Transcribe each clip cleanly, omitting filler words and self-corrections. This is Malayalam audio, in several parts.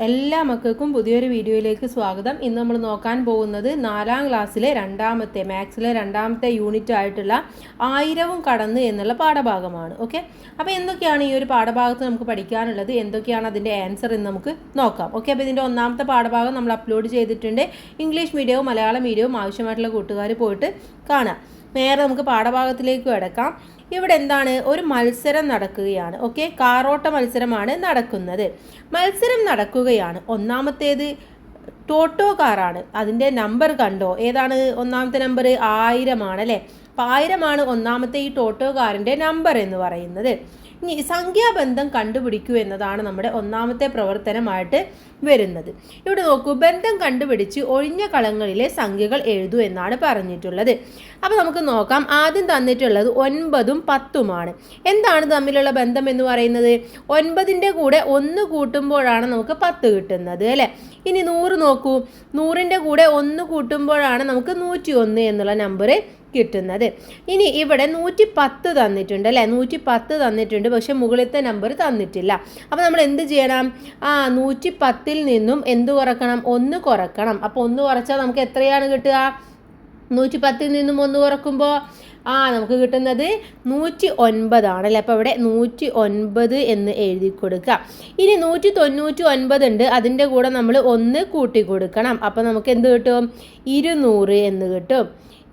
എല്ലാ മക്കൾക്കും പുതിയൊരു വീഡിയോയിലേക്ക് സ്വാഗതം. ഇന്ന് നമ്മൾ നോക്കാൻ പോകുന്നത് 4ാം ക്ലാസ്സിലെ മാത്സിലെ രണ്ടാമത്തെ യൂണിറ്റ് ആയിട്ടുള്ള 1000 കടന്ന് എന്നുള്ള പാഠഭാഗമാണ്. ഓക്കെ, അപ്പോൾ എന്തൊക്കെയാണ് ഈ ഒരു പാഠഭാഗത്ത് നമുക്ക് പഠിക്കാനുള്ളത്, എന്തൊക്കെയാണ് അതിൻ്റെ ആൻസർ എന്ന് നമുക്ക് നോക്കാം. ഓക്കെ, അപ്പോൾ ഇതിൻ്റെ ഒന്നാമത്തെ പാഠഭാഗം നമ്മൾ അപ്ലോഡ് ചെയ്തിട്ടുണ്ട്. ഇംഗ്ലീഷ് മീഡിയവും മലയാളം മീഡിയവും ആവശ്യമായിട്ടുള്ള കൂട്ടുകാർ പോയിട്ട് കാണാം. നേരെ നമുക്ക് പാഠഭാഗത്തിലേക്ക് കിടക്കാം. ഇവിടെ എന്താണ്, ഒരു മത്സരം നടക്കുകയാണ്. ഓക്കെ, കാറോട്ട മത്സരമാണ് നടക്കുന്നത്. മത്സരം നടക്കുകയാണ്. ഒന്നാമത്തേത് ടോട്ടോ കാറാണ്. അതിൻ്റെ നമ്പർ കണ്ടോ? ഏതാണ് ഒന്നാമത്തെ നമ്പർ? 1000 ആണ് അല്ലേ. അപ്പോൾ 1000 ഒന്നാമത്തെ ഈ ടോട്ടോ കാറിൻ്റെ നമ്പർ എന്ന് പറയുന്നത്. ഇനി സംഖ്യാബന്ധം കണ്ടുപിടിക്കൂ എന്നതാണ് നമ്മുടെ ഒന്നാമത്തെ പ്രവർത്തനമായിട്ട് വരുന്നത്. ഇവിടെ നോക്കൂ, ബന്ധം കണ്ടുപിടിച്ച് ഒഴിഞ്ഞ കളങ്ങളിലെ സംഖ്യകൾ എഴുതൂ എന്നാണ് പറഞ്ഞിട്ടുള്ളത്. അപ്പോൾ നമുക്ക് നോക്കാം. ആദ്യം തന്നിട്ടുള്ളത് 9ഉം 10ഉമാണ്. എന്താണ് തമ്മിലുള്ള ബന്ധം എന്ന് പറയുന്നത്? 9ൻ്റെ കൂടെ 1 കൂട്ടുമ്പോഴാണ് നമുക്ക് 10 കിട്ടുന്നത് അല്ലേ. ഇനി 100 നോക്കൂ, 100ൻ്റെ കൂടെ 1 കൂട്ടുമ്പോഴാണ് നമുക്ക് 101 എന്നുള്ള നമ്പർ കിട്ടുന്നത്. ഇനി ഇവിടെ 110 തന്നിട്ടുണ്ട് അല്ലേ. 110 തന്നിട്ടുണ്ട്, പക്ഷെ മുകളിലത്തെ നമ്പർ തന്നിട്ടില്ല. അപ്പോൾ നമ്മൾ എന്ത് ചെയ്യണം? 110ൽ നിന്നും എന്ത് കുറക്കണം? 1 കുറക്കണം. അപ്പോൾ 1 കുറച്ചാൽ നമുക്ക് എത്രയാണ് കിട്ടുക? 110ൽ നിന്നും 1 കുറക്കുമ്പോൾ നമുക്ക് കിട്ടുന്നത് 109 ആണല്ലേ. അപ്പോൾ ഇവിടെ 109 എന്ന് എഴുതി കൊടുക്കുക. ഇനി 199 ഉണ്ട്, അതിൻ്റെ കൂടെ നമ്മൾ 1 കൂട്ടി കൊടുക്കണം. അപ്പോൾ നമുക്ക് എന്ത് കിട്ടും? 200 എന്ന് കിട്ടും.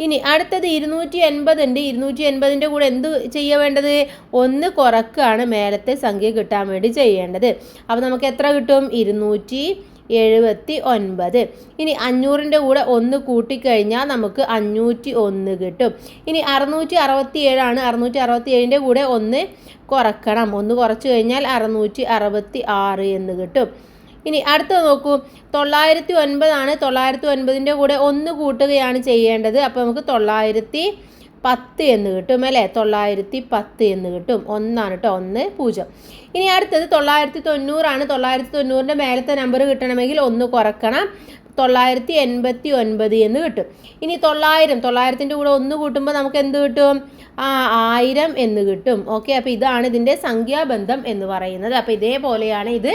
ഇനി അടുത്തത് 280 ഉണ്ട്. 280ൻ്റെ കൂടെ എന്ത് ചെയ്യുക വേണ്ടത്? 1 കുറക്കുകയാണ് മേലത്തെ സംഖ്യ കിട്ടാൻ വേണ്ടി ചെയ്യേണ്ടത്. അപ്പോൾ നമുക്ക് എത്ര കിട്ടും? 279. ഇനി 500ൻ്റെ കൂടെ 1 കൂട്ടിക്കഴിഞ്ഞാൽ നമുക്ക് 501 കിട്ടും. ഇനി 667 ആണ്. 667ൻ്റെ കൂടെ 1 കുറക്കണം. 1 കുറച്ച് കഴിഞ്ഞാൽ 666 എന്ന് കിട്ടും. ഇനി അടുത്തത് നോക്കൂ, 909 ആണ്. 909ൻ്റെ കൂടെ 1 കൂട്ടുകയാണ് ചെയ്യേണ്ടത്. അപ്പോൾ നമുക്ക് 910 എന്ന് കിട്ടും അല്ലേ. 910 എന്ന് കിട്ടും. 1 ആണ് കേട്ടോ, 1 0. ഇനി അടുത്തത് 990 ആണ്. 990ൻ്റെ മേലത്തെ നമ്പർ കിട്ടണമെങ്കിൽ 1 കുറക്കണം. 989 എന്ന് കിട്ടും. ഇനി 900ൻ്റെ കൂടെ 1 കൂട്ടുമ്പോൾ നമുക്ക് എന്ത് കിട്ടും? 1000 എന്ന് കിട്ടും. ഓക്കെ, അപ്പോൾ ഇതാണ് ഇതിൻ്റെ സംഖ്യാബന്ധം എന്ന് പറയുന്നത്. അപ്പോൾ ഇതേപോലെയാണ് ഇത്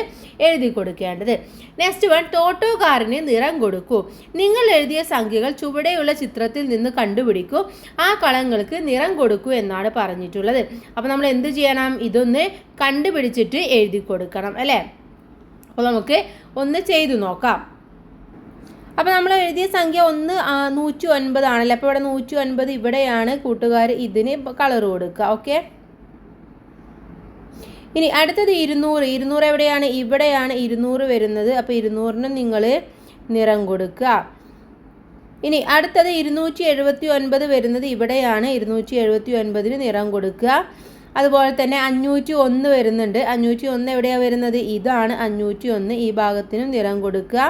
എഴുതി കൊടുക്കേണ്ടത്. നെക്സ്റ്റ് വൺ, ടോട്ടോ കാറിന് നിറം കൊടുക്കൂ. നിങ്ങൾ എഴുതിയ സംഖ്യകൾ ചുവടെയുള്ള ചിത്രത്തിൽ നിന്ന് കണ്ടുപിടിക്കൂ. ആ കളങ്ങൾക്ക് നിറം കൊടുക്കൂ എന്നാണ് പറഞ്ഞിട്ടുള്ളത്. അപ്പോൾ നമ്മൾ എന്ത് ചെയ്യണം? ഇതൊന്ന് കണ്ടുപിടിച്ചിട്ട് എഴുതി കൊടുക്കണം അല്ലേ. അപ്പോൾ നമുക്ക് ഒന്ന് ചെയ്തു നോക്കാം. അപ്പോൾ നമ്മൾ എഴുതിയ സംഖ്യ 109 ആണല്ലോ. അപ്പോൾ ഇവിടെ 109 ഇവിടെയാണ് കൂട്ടുകാർ. ഇതിന് കളർ കൊടുക്കുക. ഓക്കെ, ഇനി അടുത്തത് 200. 200 എവിടെയാണ്? ഇവിടെയാണ് 200 വരുന്നത്. അപ്പോൾ 200ന് നിങ്ങൾ നിറം കൊടുക്കുക. ഇനി അടുത്തത് 279 വരുന്നത് ഇവിടെയാണ്. 279ന് നിറം കൊടുക്കുക. അതുപോലെ തന്നെ 501 വരുന്നുണ്ട്. 501 എവിടെയാണ് വരുന്നത്? ഇതാണ് 501. ഈ ഭാഗത്തിനും നിറം കൊടുക്കുക.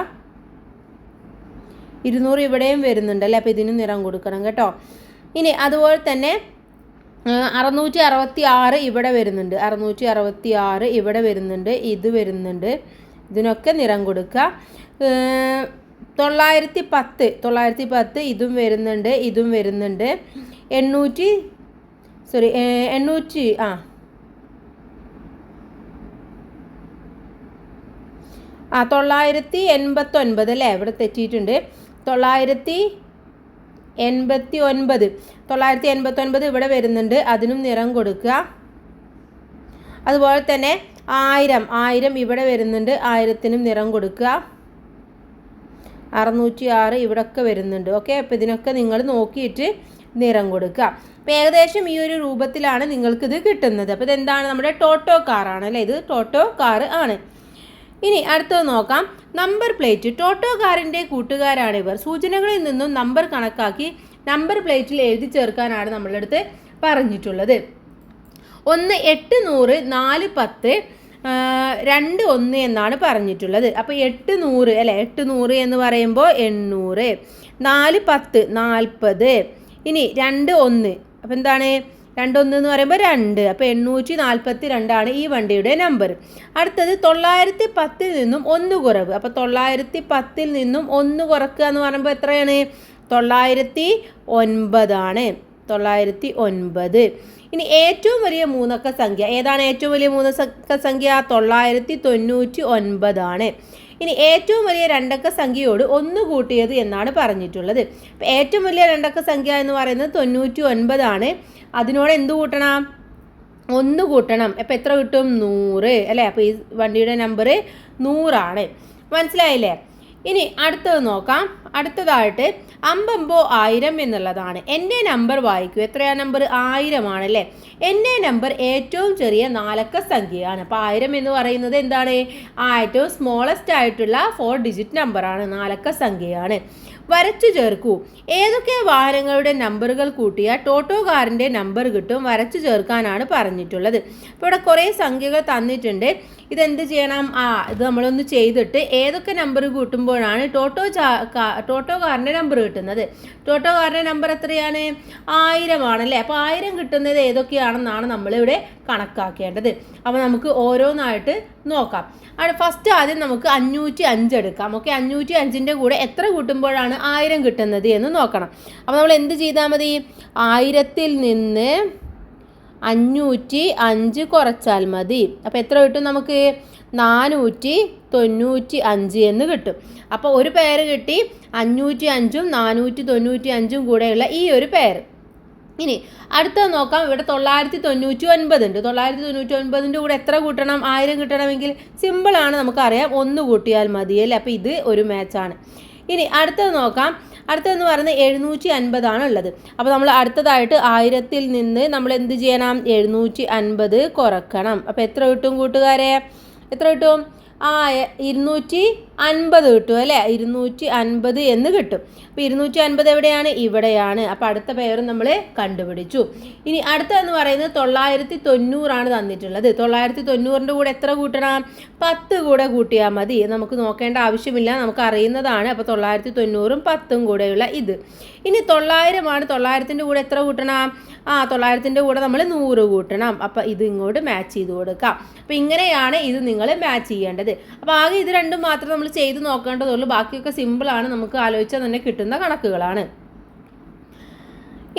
200 ഇവിടെയും വരുന്നുണ്ട് അല്ലേ. അപ്പോൾ ഇതിന് നിറം കൊടുക്കണം കേട്ടോ. ഇനി അതുപോലെ തന്നെ 666 ഇവിടെ വരുന്നുണ്ട്. 666 ഇവിടെ വരുന്നുണ്ട്. ഇത് വരുന്നുണ്ട്. ഇതിനൊക്കെ നിറം കൊടുക്കുക. 910 ഇതും വരുന്നുണ്ട്. ഇതും വരുന്നുണ്ട്. 989 അല്ലേ. ഇവിടെ തെറ്റിയിട്ടുണ്ട്. 989 ഇവിടെ വരുന്നുണ്ട്. അതിനും നിറം കൊടുക്കുക. അതുപോലെ തന്നെ 1000 ഇവിടെ വരുന്നുണ്ട്. 1000നും നിറം കൊടുക്കുക. 606 ഇവിടെയൊക്കെ വരുന്നുണ്ട്. ഓക്കെ, അപ്പോൾ ഇതിനൊക്കെ നിങ്ങൾ നോക്കിയിട്ട് നിറം കൊടുക്കുക. അപ്പോൾ ഏകദേശം ഈ ഒരു രൂപത്തിലാണ് നിങ്ങൾക്കിത് കിട്ടുന്നത്. അപ്പോൾ ഇതെന്താണ്? നമ്മുടെ ടോട്ടോ കാറാണ് അല്ലേ. ഇത് ടോട്ടോ കാർ ആണ്. ഇനി അടുത്തത് നോക്കാം. Number plate. ടോട്ടോ കാറിൻ്റെ കൂട്ടുകാരാണിവർ. സൂചനകളിൽ നിന്നും നമ്പർ കണക്കാക്കി നമ്പർ പ്ലേറ്റിൽ എഴുതി ചേർക്കാനാണ് നമ്മളുടെ അടുത്ത് പറഞ്ഞിട്ടുള്ളത്. 1 800 4 10 2 1 എന്നാണ് പറഞ്ഞിട്ടുള്ളത്. അപ്പോൾ 800 അല്ലേ. 800 എന്ന് പറയുമ്പോൾ 800. 4 10 40. ഇനി 2 1. അപ്പോൾ എന്താണ്? 2 1 എന്ന് പറയുമ്പോൾ 2. അപ്പോൾ 842 ആണ് ഈ വണ്ടിയുടെ നമ്പർ. അടുത്തത് 910ൽ നിന്നും 1 കുറവ്. അപ്പോൾ 910ൽ നിന്നും 1 കുറക്കുക എന്ന് പറയുമ്പോൾ എത്രയാണ്? 909 ആണ്. 909. ഇനി ഏറ്റവും വലിയ മൂന്നക്ക സംഖ്യ ഏതാണ്? ഏറ്റവും വലിയ മൂന്നക്ക സംഖ്യ 999 ആണ്. ഇനി ഏറ്റവും വലിയ രണ്ടക്ക സംഖ്യയോട് 1 കൂട്ടിയത് എന്നാണ് പറഞ്ഞിട്ടുള്ളത്. അപ്പോൾ ഏറ്റവും വലിയ രണ്ടക്ക സംഖ്യ എന്ന് പറയുന്നത് 99 ആണ്. അതിനോട് എന്ത് കൂട്ടണം? 1 കൂട്ടണം. അപ്പോൾ എത്ര കിട്ടും? 100 അല്ലേ? അപ്പോൾ ഈ വണ്ടിയുടെ നമ്പർ 100 ആണ്. മനസ്സിലായില്ലേ? ഇനി അടുത്തത് നോക്കാം. അടുത്തതായിട്ട് 1000 എന്നുള്ളതാണ്. എൻ്റെ നമ്പർ വായിക്കൂ. എത്രയാണ് നമ്പർ? 1000 ആണല്ലേ. എൻ്റെ നമ്പർ ഏറ്റവും ചെറിയ 4 അക്ക സംഖ്യയാണ്. അപ്പോൾ 1000 എന്ന് പറയുന്നത് എന്താണ്? ഏറ്റവും സ്മോളസ്റ്റ് ആയിട്ടുള്ള 4 ഡിജിറ്റ് നമ്പറാണ്, 4 അക്ക സംഖ്യയാണ്. വരച്ചു ചേർക്കൂ. ഏതൊക്കെ വാഹനങ്ങളുടെ നമ്പറുകൾ കൂട്ടിയാൽ ടോട്ടോ കാറിൻ്റെ നമ്പർ കിട്ടും? വരച്ചു ചേർക്കാനാണ് പറഞ്ഞിട്ടുള്ളത്. ഇപ്പോൾ ഇവിടെ കുറേ സംഖ്യകൾ തന്നിട്ടുണ്ട്. ഇതെന്ത് ചെയ്യണം? ഇത് നമ്മളൊന്ന് ചെയ്തിട്ട് ഏതൊക്കെ നമ്പർ കൂട്ടുമ്പോഴാണ് ടോട്ടോ കാറിൻ്റെ നമ്പർ കിട്ടുന്നത്? ടോട്ടോ കാറിൻ്റെ നമ്പർ എത്രയാണ്? 1000 ആണല്ലേ. അപ്പോൾ 1000 കിട്ടുന്നത് ഏതൊക്കെയാണെന്നാണ് നമ്മളിവിടെ കണക്കാക്കേണ്ടത്. അപ്പോൾ നമുക്ക് ഓരോന്നായിട്ട് നോക്കാം. ഫസ്റ്റ് ആദ്യം നമുക്ക് 505 എടുക്കാം. ഓക്കെ, 505ൻ്റെ കൂടെ എത്ര കൂട്ടുമ്പോഴാണ് 1000 കിട്ടുന്നത് എന്ന് നോക്കണം. അപ്പോൾ നമ്മൾ എന്ത് ചെയ്താൽ മതി? 1000-ൽ നിന്ന് 505 കുറച്ചാൽ മതി. അപ്പോൾ എത്ര കിട്ടും നമുക്ക്? 495 എന്ന് കിട്ടും. അപ്പോൾ ഒരു പേര് കിട്ടി. 505ഉം 495ഉം കൂടെയുള്ള ഈ ഒരു പേര്. ഇനി അടുത്തത് നോക്കാം. ഇവിടെ 999 ഉണ്ട്. 999ൻ്റെ കൂടെ എത്ര കൂട്ടണം? 1000 കിട്ടണമെങ്കിൽ സിമ്പിളാണ്, നമുക്കറിയാം, 1 കൂട്ടിയാൽ മതിയല്ലേ. അപ്പോൾ ഇത് ഒരു മാച്ചാണ്. ഇനി അടുത്തത് നോക്കാം. അടുത്തതെന്ന് പറയുന്നത് 750 ആണ് ഉള്ളത്. അപ്പോൾ നമ്മൾ അടുത്തതായിട്ട് 1000-ൽ നിന്ന് നമ്മൾ എന്ത് ചെയ്യണം? 750 കുറക്കണം. അപ്പോൾ എത്ര കിട്ടും കൂട്ടുകാരെ? എത്ര കിട്ടും? 250 കിട്ടും അല്ലേ. 250 എന്ന് കിട്ടും. അപ്പോൾ 250 എവിടെയാണ്? ഇവിടെയാണ്. അപ്പോൾ അടുത്ത പേരും നമ്മൾ കണ്ടുപിടിച്ചു. ഇനി അടുത്തതെന്ന് പറയുന്നത് 990 ആണ് തന്നിട്ടുള്ളത്. 990ൻ്റെ കൂടെ എത്ര കൂട്ടണം? 10 കൂടെ കൂട്ടിയാൽ മതി. നമുക്ക് നോക്കേണ്ട ആവശ്യമില്ല, നമുക്ക് അറിയുന്നതാണ്. അപ്പോൾ 990ഉം 10ഉം കൂടെയുള്ള ഇത്. ഇനി 900 ആണ്. 900ൻ്റെ കൂടെ എത്ര കൂട്ടണം? 900ൻ്റെ കൂടെ നമ്മൾ 100 കൂട്ടണം. അപ്പോൾ ഇത് ഇങ്ങോട്ട് മാച്ച് ചെയ്ത് കൊടുക്കാം. അപ്പോൾ ഇങ്ങനെയാണ് ഇത് നിങ്ങൾ മാച്ച് ചെയ്യേണ്ടത്. അപ്പോൾ ആകെ ഇത് രണ്ടും മാത്രം നമ്മൾ ചെയ്ത് നോക്കേണ്ടതുള്ളൂ. ബാക്കിയൊക്കെ സിമ്പിളാണ്, നമുക്ക് ആലോചിച്ചാൽ തന്നെ കിട്ടുന്ന കണക്കുകളാണ്.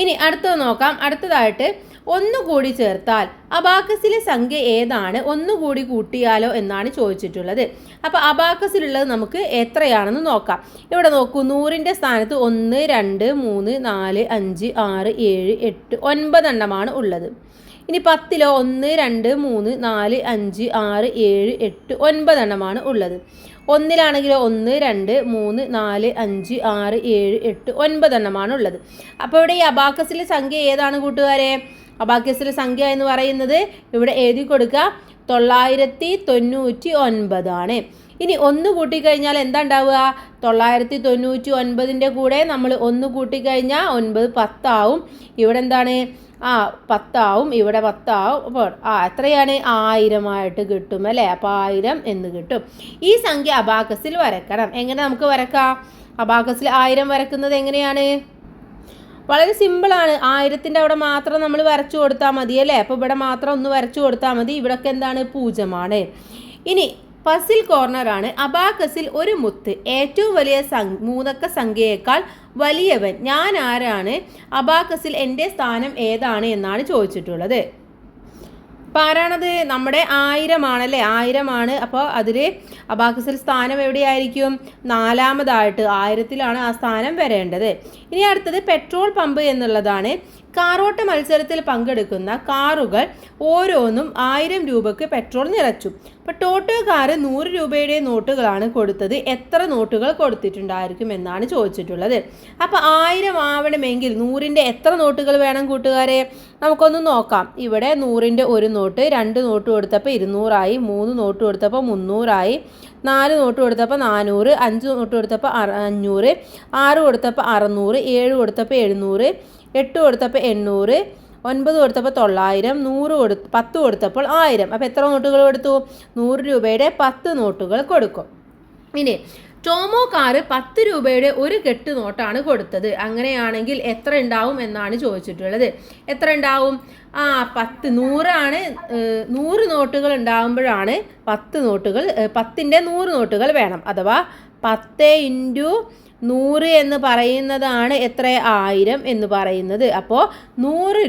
ഇനി അടുത്തത് നോക്കാം. അടുത്തതായിട്ട് 1 കൂടി ചേർത്താൽ അബാക്കസിലെ സംഖ്യ ഏതാണ്? 1 കൂടി കൂട്ടിയാലോ എന്നാണ് ചോദിച്ചിട്ടുള്ളത്. അപ്പോൾ അബാക്കസിലുള്ളത് നമുക്ക് എത്രയാണെന്ന് നോക്കാം. ഇവിടെ നോക്കൂ. 100ൻ്റെ സ്ഥാനത്ത് 1 2 3 4 5 6 7 8 9 എണ്ണമാണ് ഉള്ളത്. ഇനി 10ലോ 1 2 3 4 5 6 7 8 9 എണ്ണമാണ് ഉള്ളത്. 1-ലാണെങ്കിലോ 1 2 3 4 5 6 7 8 9 എണ്ണമാണ് ഉള്ളത്. അപ്പോൾ ഇവിടെ ഈ അബാക്കസിലെ സംഖ്യ ഏതാണ് കൂട്ടുകാരെ? അബാക്കസിലെ സംഖ്യ എന്ന് പറയുന്നത് ഇവിടെ എഴുതി കൊടുക്കുക, 999 ആണ്. ഇനി 1 കൂട്ടിക്കഴിഞ്ഞാൽ എന്താ ഉണ്ടാവുക? 999ൻ്റെ കൂടെ നമ്മൾ 1 കൂട്ടിക്കഴിഞ്ഞാൽ 9 10 ആവും. ഇവിടെ എന്താണ്? 10 ആവും. ഇവിടെ 10 ആവും. അപ്പോൾ എത്രയാണ്? 1000 ആയിട്ട് കിട്ടും അല്ലേ. അപ്പോൾ 1000 എന്ന് കിട്ടും. ഈ സംഖ്യ അബാക്കസിൽ വരക്കണം. എങ്ങനെ നമുക്ക് വരക്കാം? അബാക്കസിൽ 1000 വരക്കുന്നത് എങ്ങനെയാണ്? വളരെ സിമ്പിളാണ്. 1000ൻ്റെ അവിടെ മാത്രം നമ്മൾ വരച്ചു കൊടുത്താൽ മതി അല്ലേ. അപ്പോൾ ഇവിടെ മാത്രം ഒന്ന് വരച്ചു കൊടുത്താൽ മതി. ഇവിടെയൊക്കെ എന്താണ്? 0 ഇനി പസിൽ കോർണറാണ്. അബാക്കസിൽ ഒരു മുത്ത് ഏറ്റവും വലിയ മൂന്നക്ക സംഖ്യയേക്കാൾ വലിയവൻ ഞാൻ ആരാണ്? അബാക്കസിൽ എൻ്റെ സ്ഥാനം ഏതാണ് എന്നാണ് ചോദിച്ചിട്ടുള്ളത്. അപ്പോൾ ആരാണത്? നമ്മുടെ 1000 ആണല്ലേ. 1000 ആണ്. അപ്പോൾ അതിൽ അബാക്കസിൽ സ്ഥാനം എവിടെയായിരിക്കും? 4ാമതായിട്ട് 1000-ലാണ് ആ സ്ഥാനം വരേണ്ടത്. ഇനി അടുത്തത് പെട്രോൾ പമ്പ് എന്നുള്ളതാണ്. കാറോട്ട മത്സരത്തിൽ പങ്കെടുക്കുന്ന കാറുകൾ ഓരോന്നും 1000 രൂപയ്ക്ക് പെട്രോൾ നിറച്ചു. അപ്പോൾ ടോട്ടോ കാറ് 100 രൂപയുടെ നോട്ടുകളാണ് കൊടുത്തത്. എത്ര നോട്ടുകൾ കൊടുത്തിട്ടുണ്ടായിരിക്കും എന്നാണ് ചോദിച്ചിട്ടുള്ളത്. അപ്പോൾ 1000 ആവണമെങ്കിൽ 100ൻ്റെ എത്ര നോട്ടുകൾ വേണം കൂട്ടുകാരെ? നമുക്കൊന്ന് നോക്കാം. ഇവിടെ 100ൻ്റെ ഒരു നോട്ട്, 2 നോട്ട് കൊടുത്തപ്പോൾ 200 ആയി, 3 നോട്ട് കൊടുത്തപ്പോൾ 300 ആയി, 4 നോട്ട് കൊടുത്തപ്പോൾ 400, 5 നോട്ട് കൊടുത്തപ്പോൾ 500, 6 കൊടുത്തപ്പോൾ 600, 7 കൊടുത്തപ്പോൾ 700, 8 കൊടുത്തപ്പോൾ 800, 9 കൊടുത്തപ്പോൾ 900, 10 കൊടുത്തപ്പോൾ 1000. അപ്പോൾ എത്ര നോട്ടുകൾ കൊടുത്തു? 100 രൂപയുടെ 10 നോട്ടുകൾ കൊടുക്കും. ഇനി ടോമോ കാറ് 10 രൂപയുടെ ഒരു കെട്ട് നോട്ടാണ് കൊടുത്തത്. അങ്ങനെയാണെങ്കിൽ എത്ര ഉണ്ടാവും എന്നാണ് ചോദിച്ചിട്ടുള്ളത്. എത്ര ഉണ്ടാവും? 100 ആണ്. 100 നോട്ടുകൾ ഉണ്ടാകുമ്പോഴാണ് 10 നോട്ടുകൾ, 10ൻ്റെ 100 നോട്ടുകൾ വേണം. അഥവാ 10 × 100 എന്ന് പറയുന്നതാണ് എത്ര 1000 എന്ന് പറയുന്നത്. അപ്പോൾ 100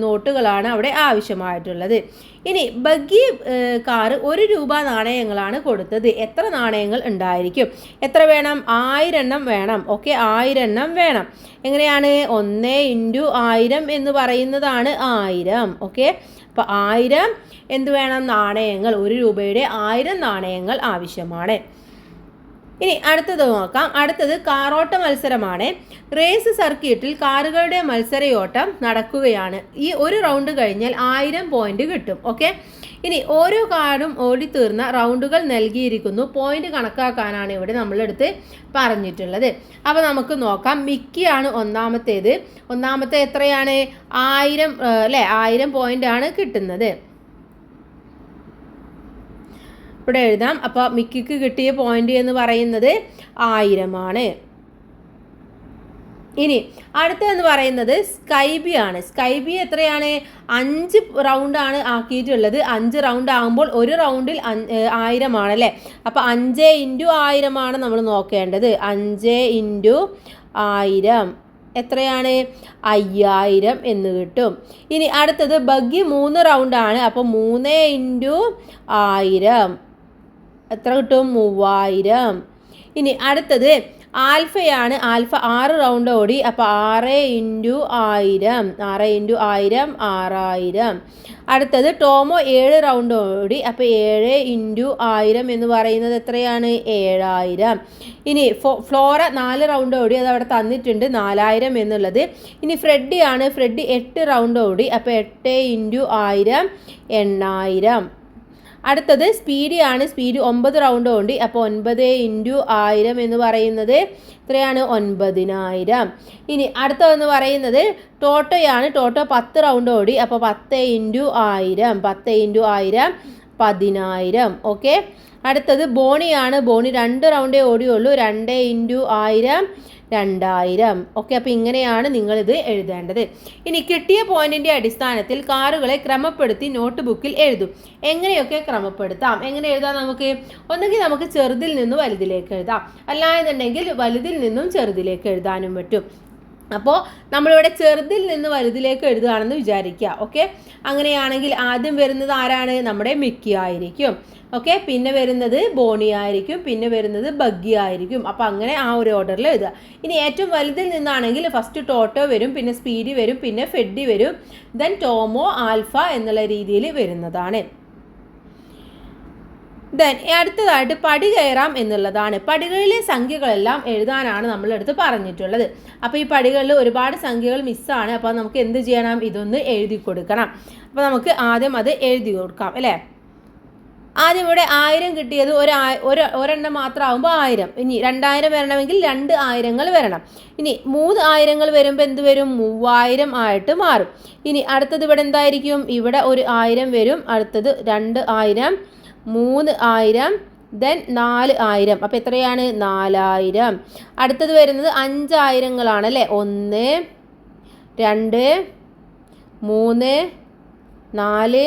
നോട്ടുകളാണ് അവിടെ ആവശ്യമായിട്ടുള്ളത്. ഇനി ബഗ്ഗി കാർ 1 രൂപ നാണയങ്ങളാണ് കൊടുത്തത്. എത്ര നാണയങ്ങൾ ഉണ്ടായിരിക്കും? എത്ര വേണം? 1000 എണ്ണം വേണം. ഓക്കെ, 1000 എണ്ണം വേണം. എങ്ങനെയാണ്? 1 × 1000 എന്ന് പറയുന്നതാണ് 1000. ഓക്കെ, അപ്പോൾ 1000 എന്ത് വേണം? നാണയങ്ങൾ. 1 രൂപയുടെ 1000 നാണയങ്ങൾ ആവശ്യമാണ്. ഇനി അടുത്തത് നോക്കാം. അടുത്തത് കാറോട്ട മത്സരമാണ്. റേസ് സർക്യൂട്ടിൽ കാറുകളുടെ മത്സരയോട്ടം നടക്കുകയാണ്. ഈ ഒരു റൗണ്ട് കഴിഞ്ഞാൽ 1000 പോയിന്റ് കിട്ടും. ഓക്കെ, ഇനി ഓരോ കാറും ഓടിത്തീർന്ന റൗണ്ടുകൾ നൽകിയിരിക്കുന്നു. പോയിന്റ് കണക്കാക്കാനാണ് ഇവിടെ നമ്മളെടുത്ത് പറഞ്ഞിട്ടുള്ളത്. അപ്പോൾ നമുക്ക് നോക്കാം. മിക്കിയാണ് ഒന്നാമത്തേത്. ഒന്നാമത്തെ എത്രയാണ്? 1000 അല്ലേ? 1000 പോയിന്റ് ആണ് കിട്ടുന്നത്. ഇവിടെ എഴുതാം. അപ്പോൾ മിക്കിക്ക് കിട്ടിയ പോയിന്റ് എന്ന് പറയുന്നത് 1000 ആണ്. ഇനി അടുത്തതെന്ന് പറയുന്നത് സ്കൈബി ആണ്. സ്കൈബി എത്രയാണ്? 5 റൗണ്ടാണ് ആക്കിയിട്ടുള്ളത്. 5 റൗണ്ട് ആകുമ്പോൾ ഒരു റൗണ്ടിൽ 1000 ആണല്ലേ. അപ്പോൾ 5 × 1000 ആണ് നമ്മൾ നോക്കേണ്ടത്. 5 × 1000 എത്രയാണ്? 5000 എന്ന് കിട്ടും. ഇനി അടുത്തത് ബഗ്ഗി 3 റൗണ്ടാണ്. അപ്പോൾ 3 × 1000 എത്ര കിട്ടും? 3000. ഇനി അടുത്തത് ആൽഫയാണ്. ആൽഫ 6 റൗണ്ട് ഓടി. അപ്പോൾ 6 × 1000 6 × 1000 6000. അടുത്തത് ടോമോ 7 റൗണ്ട് ഓടി. അപ്പോൾ 7 × 1000 എന്ന് പറയുന്നത് എത്രയാണ്? 7000. ഇനി ഫ്ലോറ 4 റൗണ്ട് ഓടി. അത് അവിടെ തന്നിട്ടുണ്ട് 4000 എന്നുള്ളത്. ഇനി ഫ്രെഡിയാണ്. ഫ്രെഡി 8 റൗണ്ട് ഓടി. അപ്പോൾ 8 × 1000 8000. അടുത്തത് സ്പീഡിയാണ്. സ്പീഡ് 9 റൗണ്ട് ഓടി. അപ്പോൾ 9 × 1000 എന്ന് പറയുന്നത് എത്രയാണ്? 9000. ഇനി അടുത്തതെന്ന് പറയുന്നത് ടോട്ടോയാണ്. ടോട്ടോ 10 റൗണ്ട് ഓടി. അപ്പോൾ 10 × 1000 10 × 1000 10000. ഓക്കെ, അടുത്തത് ബോണിയാണ്. ബോണി 2 റൗണ്ടേ ഓടിയുള്ളൂ. 2 × 1000 2000. ഓക്കെ, അപ്പോൾ ഇങ്ങനെയാണ് നിങ്ങളിത് എഴുതേണ്ടത്. ഇനി കിട്ടിയ പോയിന്റിൻ്റെ അടിസ്ഥാനത്തിൽ കാറുകളെ ക്രമപ്പെടുത്തി നോട്ട് ബുക്കിൽ എഴുതും. എങ്ങനെയൊക്കെ ക്രമപ്പെടുത്താം? എങ്ങനെ എഴുതാം നമുക്ക്? ഒന്നുകിൽ നമുക്ക് ചെറുതിൽ നിന്ന് വലുതിലേക്ക് എഴുതാം, അല്ലായെന്നുണ്ടെങ്കിൽ വലുതിൽ നിന്നും ചെറുതിലേക്ക് എഴുതാനും പറ്റും. അപ്പോൾ നമ്മളിവിടെ ചെറുതിൽ നിന്ന് വലുതിലേക്ക് എഴുതുകയാണെന്ന് വിചാരിക്കുക. ഓക്കെ, അങ്ങനെയാണെങ്കിൽ ആദ്യം വരുന്നത് ആരാണ്? നമ്മുടെ മിക്കി ആയിരിക്കും. ഓക്കെ, പിന്നെ വരുന്നത് ബോണി ആയിരിക്കും, പിന്നെ വരുന്നത് ബഗ്ഗി ആയിരിക്കും. അപ്പോൾ അങ്ങനെ ആ ഒരു ഓർഡറിൽ എഴുതുക. ഇനി ഏറ്റവും വലുതിൽ നിന്നാണെങ്കിൽ ഫസ്റ്റ് ടോട്ടോ വരും, പിന്നെ സ്പീഡി വരും, പിന്നെ ഫെഡി വരും, ദെൻ ടോമോ, ആൽഫ എന്നുള്ള രീതിയിൽ വരുന്നതാണ്. ദെൻ അടുത്തതായിട്ട് പടി കയറാം എന്നുള്ളതാണ്. പടികളിലെ സംഖ്യകളെല്ലാം എഴുതാനാണ് നമ്മളെടുത്ത് പറഞ്ഞിട്ടുള്ളത്. അപ്പോൾ ഈ പടികളിൽ ഒരുപാട് സംഖ്യകൾ മിസ്സാണ്. അപ്പോൾ നമുക്ക് എന്ത് ചെയ്യണം? ഇതൊന്ന് എഴുതി കൊടുക്കണം. അപ്പോൾ നമുക്ക് ആദ്യം അത് എഴുതി കൊടുക്കാം അല്ലേ. ആദ്യം ഇവിടെ 1000 കിട്ടിയത് ഒരെണ്ണം മാത്രമാകുമ്പോൾ 1000. ഇനി 2000 വരണമെങ്കിൽ 2 ആയിരങ്ങൾ വരണം. ഇനി 3 ആയിരങ്ങൾ വരുമ്പോൾ എന്ത് വരും? 3000 ആയിട്ട് മാറും. ഇനി അടുത്തത് ഇവിടെ എന്തായിരിക്കും? ഇവിടെ ഒരു 1000 വരും. അടുത്തത് 2000, 3000, ദെൻ 4000. അപ്പോൾ എത്രയാണ്? 4000. അടുത്തത് വരുന്നത് 5000ങ്ങളാണ് അല്ലേ. 1, 2, 3, 4,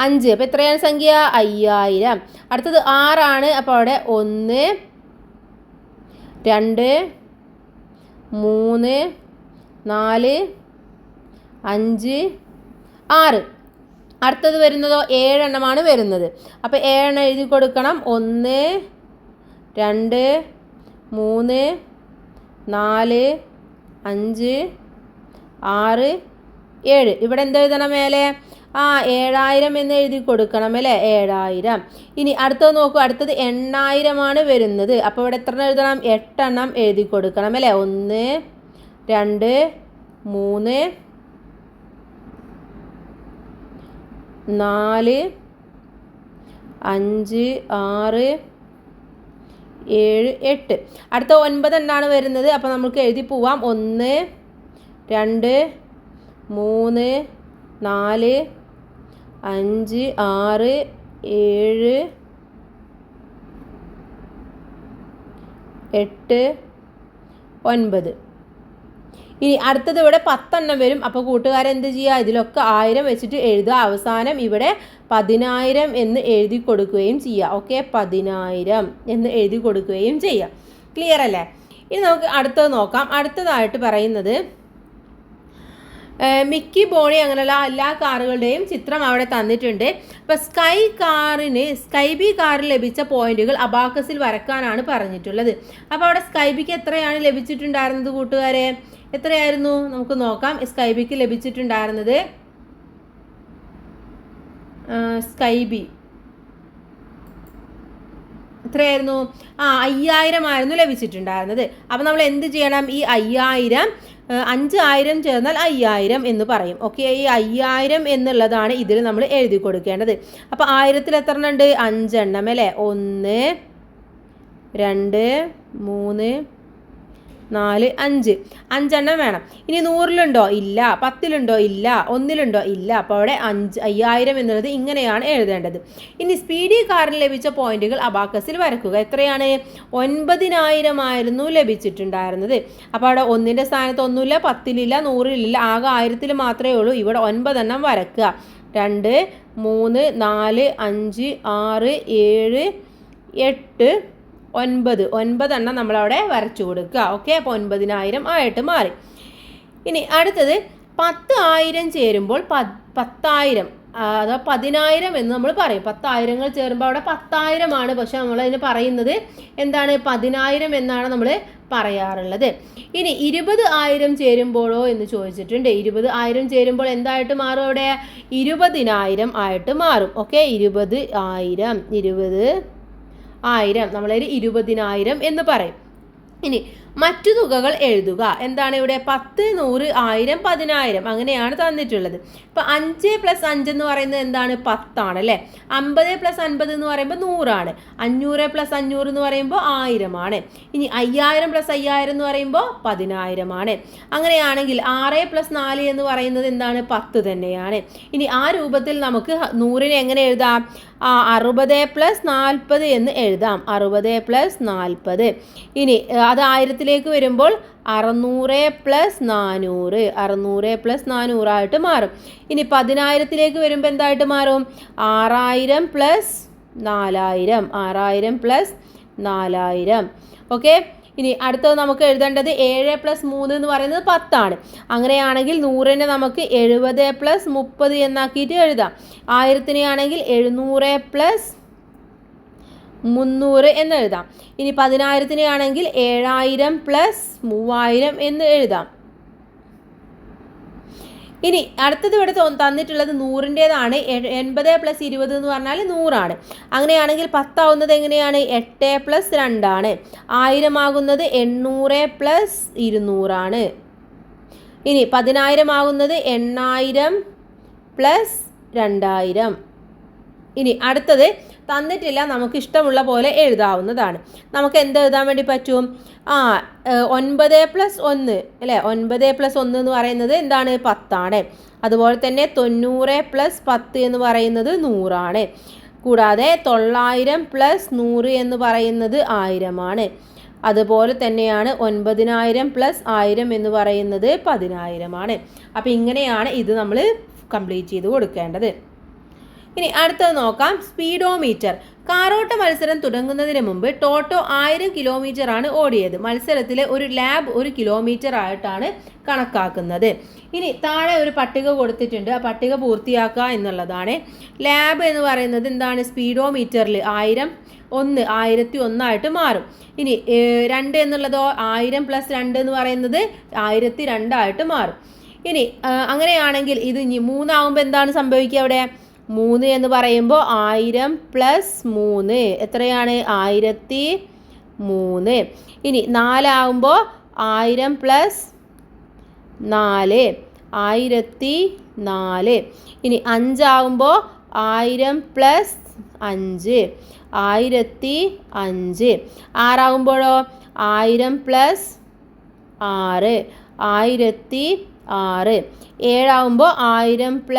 5. അപ്പോൾ എത്രയാണ് സംഖ്യ? 5000. അടുത്തത് 6 ആണ്. അപ്പോൾ അവിടെ 1, 2, 3, 4, 5, 6. അടുത്തത് വരുന്നതോ 7 എണ്ണമാണ് വരുന്നത്. അപ്പോൾ 7 എണ്ണം എഴുതി കൊടുക്കണം. 1, 2, 3, 4, 5, 6, 7. ഇവിടെ എന്തെഴുതണം മേലെ? 7000 എന്ന് എഴുതി കൊടുക്കണം അല്ലേ. 7000. ഇനി അടുത്തത് നോക്കൂ. അടുത്തത് 8000 ആണ് വരുന്നത്. അപ്പോൾ ഇവിടെ എത്ര എഴുതണം? 8 എണ്ണം എഴുതി കൊടുക്കണം അല്ലേ. 1, 2, 3, 4, 5, 6, 7, 8. അടുത്ത 9 എണ്ണമാണ് വരുന്നത്. അപ്പോൾ നമുക്ക് എഴുതി പോവാം. 1, 2, 3, 4, 5, 6, 7, 8, 9. ഇനി അടുത്തത് ഇവിടെ 10 എണ്ണം വരും. അപ്പോൾ കൂട്ടുകാരെന്ത് ചെയ്യുക? ഇതിലൊക്കെ 1000 വെച്ചിട്ട് എഴുതുക. അവസാനം ഇവിടെ 10000 എന്ന് എഴുതി കൊടുക്കുകയും ചെയ്യുക. ഓക്കെ, 10000 എന്ന് എഴുതി കൊടുക്കുകയും ചെയ്യാം. ക്ലിയർ അല്ലേ? ഇനി നമുക്ക് അടുത്തത് നോക്കാം. അടുത്തതായിട്ട് പറയുന്നത് മിക്കി, ബോണി അങ്ങനെയുള്ള എല്ലാ കാറുകളുടെയും ചിത്രം അവിടെ തന്നിട്ടുണ്ട്. അപ്പോൾ സ്കൈ ബി കാറിന് ലഭിച്ച പോയിന്റുകൾ അബാക്കസിൽ വരക്കാനാണ് പറഞ്ഞിട്ടുള്ളത്. അപ്പോൾ അവിടെ സ്കൈ ബിക്ക് എത്രയാണ് ലഭിച്ചിട്ടുണ്ടായിരുന്നത് കൂട്ടുകാരെ? എത്രയായിരുന്നു നമുക്ക് നോക്കാം. സ്കൈ ബിക്ക് ലഭിച്ചിട്ടുണ്ടായിരുന്നത് സ്കൈ ബി എത്രയായിരുന്നു? 5000 ആയിരുന്നു ലഭിച്ചിട്ടുണ്ടായിരുന്നത്. അപ്പോൾ നമ്മൾ എന്ത് ചെയ്യണം? ഈ 5000 5000 ചേർന്നാൽ 5000 എന്ന് പറയും. ഓക്കെ, ഈ 5000 എന്നുള്ളതാണ് ഇതിൽ നമ്മൾ എഴുതി കൊടുക്കേണ്ടത്. അപ്പോൾ 1000 എത്ര എണ്ണം ഉണ്ട്? 5 എണ്ണം അല്ലേ? 1 2 3 4 5 5 വേണം. ഇനി 100ലുണ്ടോ? ഇല്ല. 10ലുണ്ടോ? ഇല്ല. 1ലുണ്ടോ? ഇല്ല. അപ്പോൾ അവിടെ 5000 എന്നുള്ളത് ഇങ്ങനെയാണ് എഴുതേണ്ടത്. ഇനി സ്പീഡി കാറിന് ലഭിച്ച പോയിന്റുകൾ അബാക്കസിൽ വരക്കുക. എത്രയാണ്? 9000 ആയിരുന്നു ലഭിച്ചിട്ടുണ്ടായിരുന്നത്. അപ്പോൾ അവിടെ 1ൻ്റെ സ്ഥാനത്ത് ഒന്നുമില്ല, 10ലില്ല, 100ലില്ല, ആകെ 1000 മാത്രമേ ഉള്ളൂ. ഇവിടെ 9 എണ്ണം വരക്കുക. 2 3 4 5 6 7 8 9 എണ്ണം നമ്മളവിടെ വരച്ചു കൊടുക്കുക. ഓക്കെ, അപ്പോൾ 9000 ആയിട്ട് മാറി. ഇനി അടുത്തത് 10,000 ചേരുമ്പോൾ 10,000 അതോ 10,000 എന്ന് നമ്മൾ പറയും. 10,000 ചേരുമ്പോൾ അവിടെ 10,000 ആണ്. പക്ഷെ നമ്മളതിന് പറയുന്നത് എന്താണ്? 10,000 എന്നാണ് നമ്മൾ പറയാറുള്ളത്. ഇനി 20,000 ചേരുമ്പോഴോ എന്ന് ചോദിച്ചിട്ടുണ്ട്. 20,000 ചേരുമ്പോൾ എന്തായിട്ട് മാറും? അവിടെ 20,000 ആയിട്ട് മാറും. ഓക്കെ, 20,000 നമ്മളൊരു 20,000 എന്ന് പറയും. ഇനി മറ്റു തുകകൾ എഴുതുക. എന്താണ് ഇവിടെ? 10, 100, 1000, 10,000 അങ്ങനെയാണ് തന്നിട്ടുള്ളത്. ഇപ്പം 5 + 5 എന്ന് പറയുന്നത് എന്താണ്? 10 ആണ് അല്ലേ? 50 + 50 എന്ന് പറയുമ്പോൾ 100 ആണ്. 500 + 500 എന്ന് പറയുമ്പോൾ 1000 ആണ്. ഇനി 5000 + 5000 എന്ന് പറയുമ്പോൾ 10,000 ആണ്. അങ്ങനെയാണെങ്കിൽ 6 + 4 എന്ന് പറയുന്നത് എന്താണ്? 10 തന്നെയാണ്. ഇനി ആ രൂപത്തിൽ നമുക്ക് 100നെ എങ്ങനെ എഴുതാം? 60 + 40 എന്ന് എഴുതാം. 60 + 40. ഇനി അത് 1000ലേക്ക് വരുമ്പോൾ 600 + 400 600 + 400 ആയിട്ട് മാറും. ഇനി 10,000ലേക്ക് വരുമ്പോൾ എന്തായിട്ട് മാറും? 6000 + 4000 6000 + 4000. ഓക്കെ, ഇനി അടുത്തത് നമുക്ക് എഴുതേണ്ടത് 7 + 3 എന്ന് പറയുന്നത് 10 ആണ്. അങ്ങനെയാണെങ്കിൽ 100നെ നമുക്ക് 70 + 30 എന്നാക്കിയിട്ട് എഴുതാം. 1000നെ ആണെങ്കിൽ 700 + 300 എന്ന് എഴുതാം. ഇനി 10,000നെ ആണെങ്കിൽ 7000 + 3000 എന്ന് എഴുതാം. ഇനി അടുത്തത് ഇവിടെ തന്നിട്ടുള്ളത് 100ൻ്റേതാണ്. 80 + 20 എന്ന് പറഞ്ഞാൽ 100 ആണ്. അങ്ങനെയാണെങ്കിൽ 10 ആവുന്നത് എങ്ങനെയാണ്? 8 + 2 ആണ്. 1000 ആകുന്നത് 800 + 200 ആണ്. ഇനി 10,000 ആകുന്നത് 8000 + 2000. ഇനി അടുത്തത് തന്നിട്ടില്ല, നമുക്ക് ഇഷ്ടമുള്ള പോലെ എഴുതാവുന്നതാണ്. നമുക്ക് എന്ത് എഴുതാൻ വേണ്ടി പറ്റും? 9 + 1 അല്ലേ? 9 + 1 എന്ന് പറയുന്നത് എന്താണ്? 10 ആണ്. അതുപോലെ തന്നെ 90 + 10 എന്ന് പറയുന്നത് 100 ആണ്. കൂടാതെ 900 + 100 എന്ന് പറയുന്നത് 1000 ആണ്. അതുപോലെ തന്നെയാണ് 9000 + 1000 എന്ന് പറയുന്നത് 10,000 ആണ്. അപ്പോൾ ഇങ്ങനെയാണ് ഇത് നമ്മൾ കംപ്ലീറ്റ് ചെയ്ത് കൊടുക്കേണ്ടത്. ഇനി അടുത്തത് നോക്കാം. സ്പീഡോമീറ്റർ. കാറോട്ട മത്സരം തുടങ്ങുന്നതിന് മുമ്പ് ടോട്ടോ 1000 കിലോമീറ്ററാണ് ഓടിയത്. മത്സരത്തിലെ ഒരു ലാബ് 1 കിലോമീറ്റർ ആയിട്ടാണ് കണക്കാക്കുന്നത്. ഇനി താഴെ ഒരു പട്ടിക കൊടുത്തിട്ടുണ്ട്. ആ പട്ടിക പൂർത്തിയാക്കുക എന്നുള്ളതാണ്. ലാബ് എന്ന് പറയുന്നത് എന്താണ്? സ്പീഡോമീറ്ററിൽ 1000 1001 ആയിട്ട് മാറും. ഇനി 2 എന്നുള്ളതോ 1000 + 2 എന്ന് പറയുന്നത് 1002 ആയിട്ട് മാറും. ഇനി അങ്ങനെയാണെങ്കിൽ ഇത് 3 ആകുമ്പോൾ എന്താണ് സംഭവിക്കുക? അവിടെ 3 എന്ന് പറയുമ്പോൾ 1000 + 3 എത്രയാണ്? 1003. ഇനി 4 ആകുമ്പോൾ 1000 + 4 1004. ഇനി 5 ആകുമ്പോൾ 1000 + 5 1005. 6 ആകുമ്പോഴോ 1000 + 6 1006. 7 ആകുമ്പോൾ 1000 +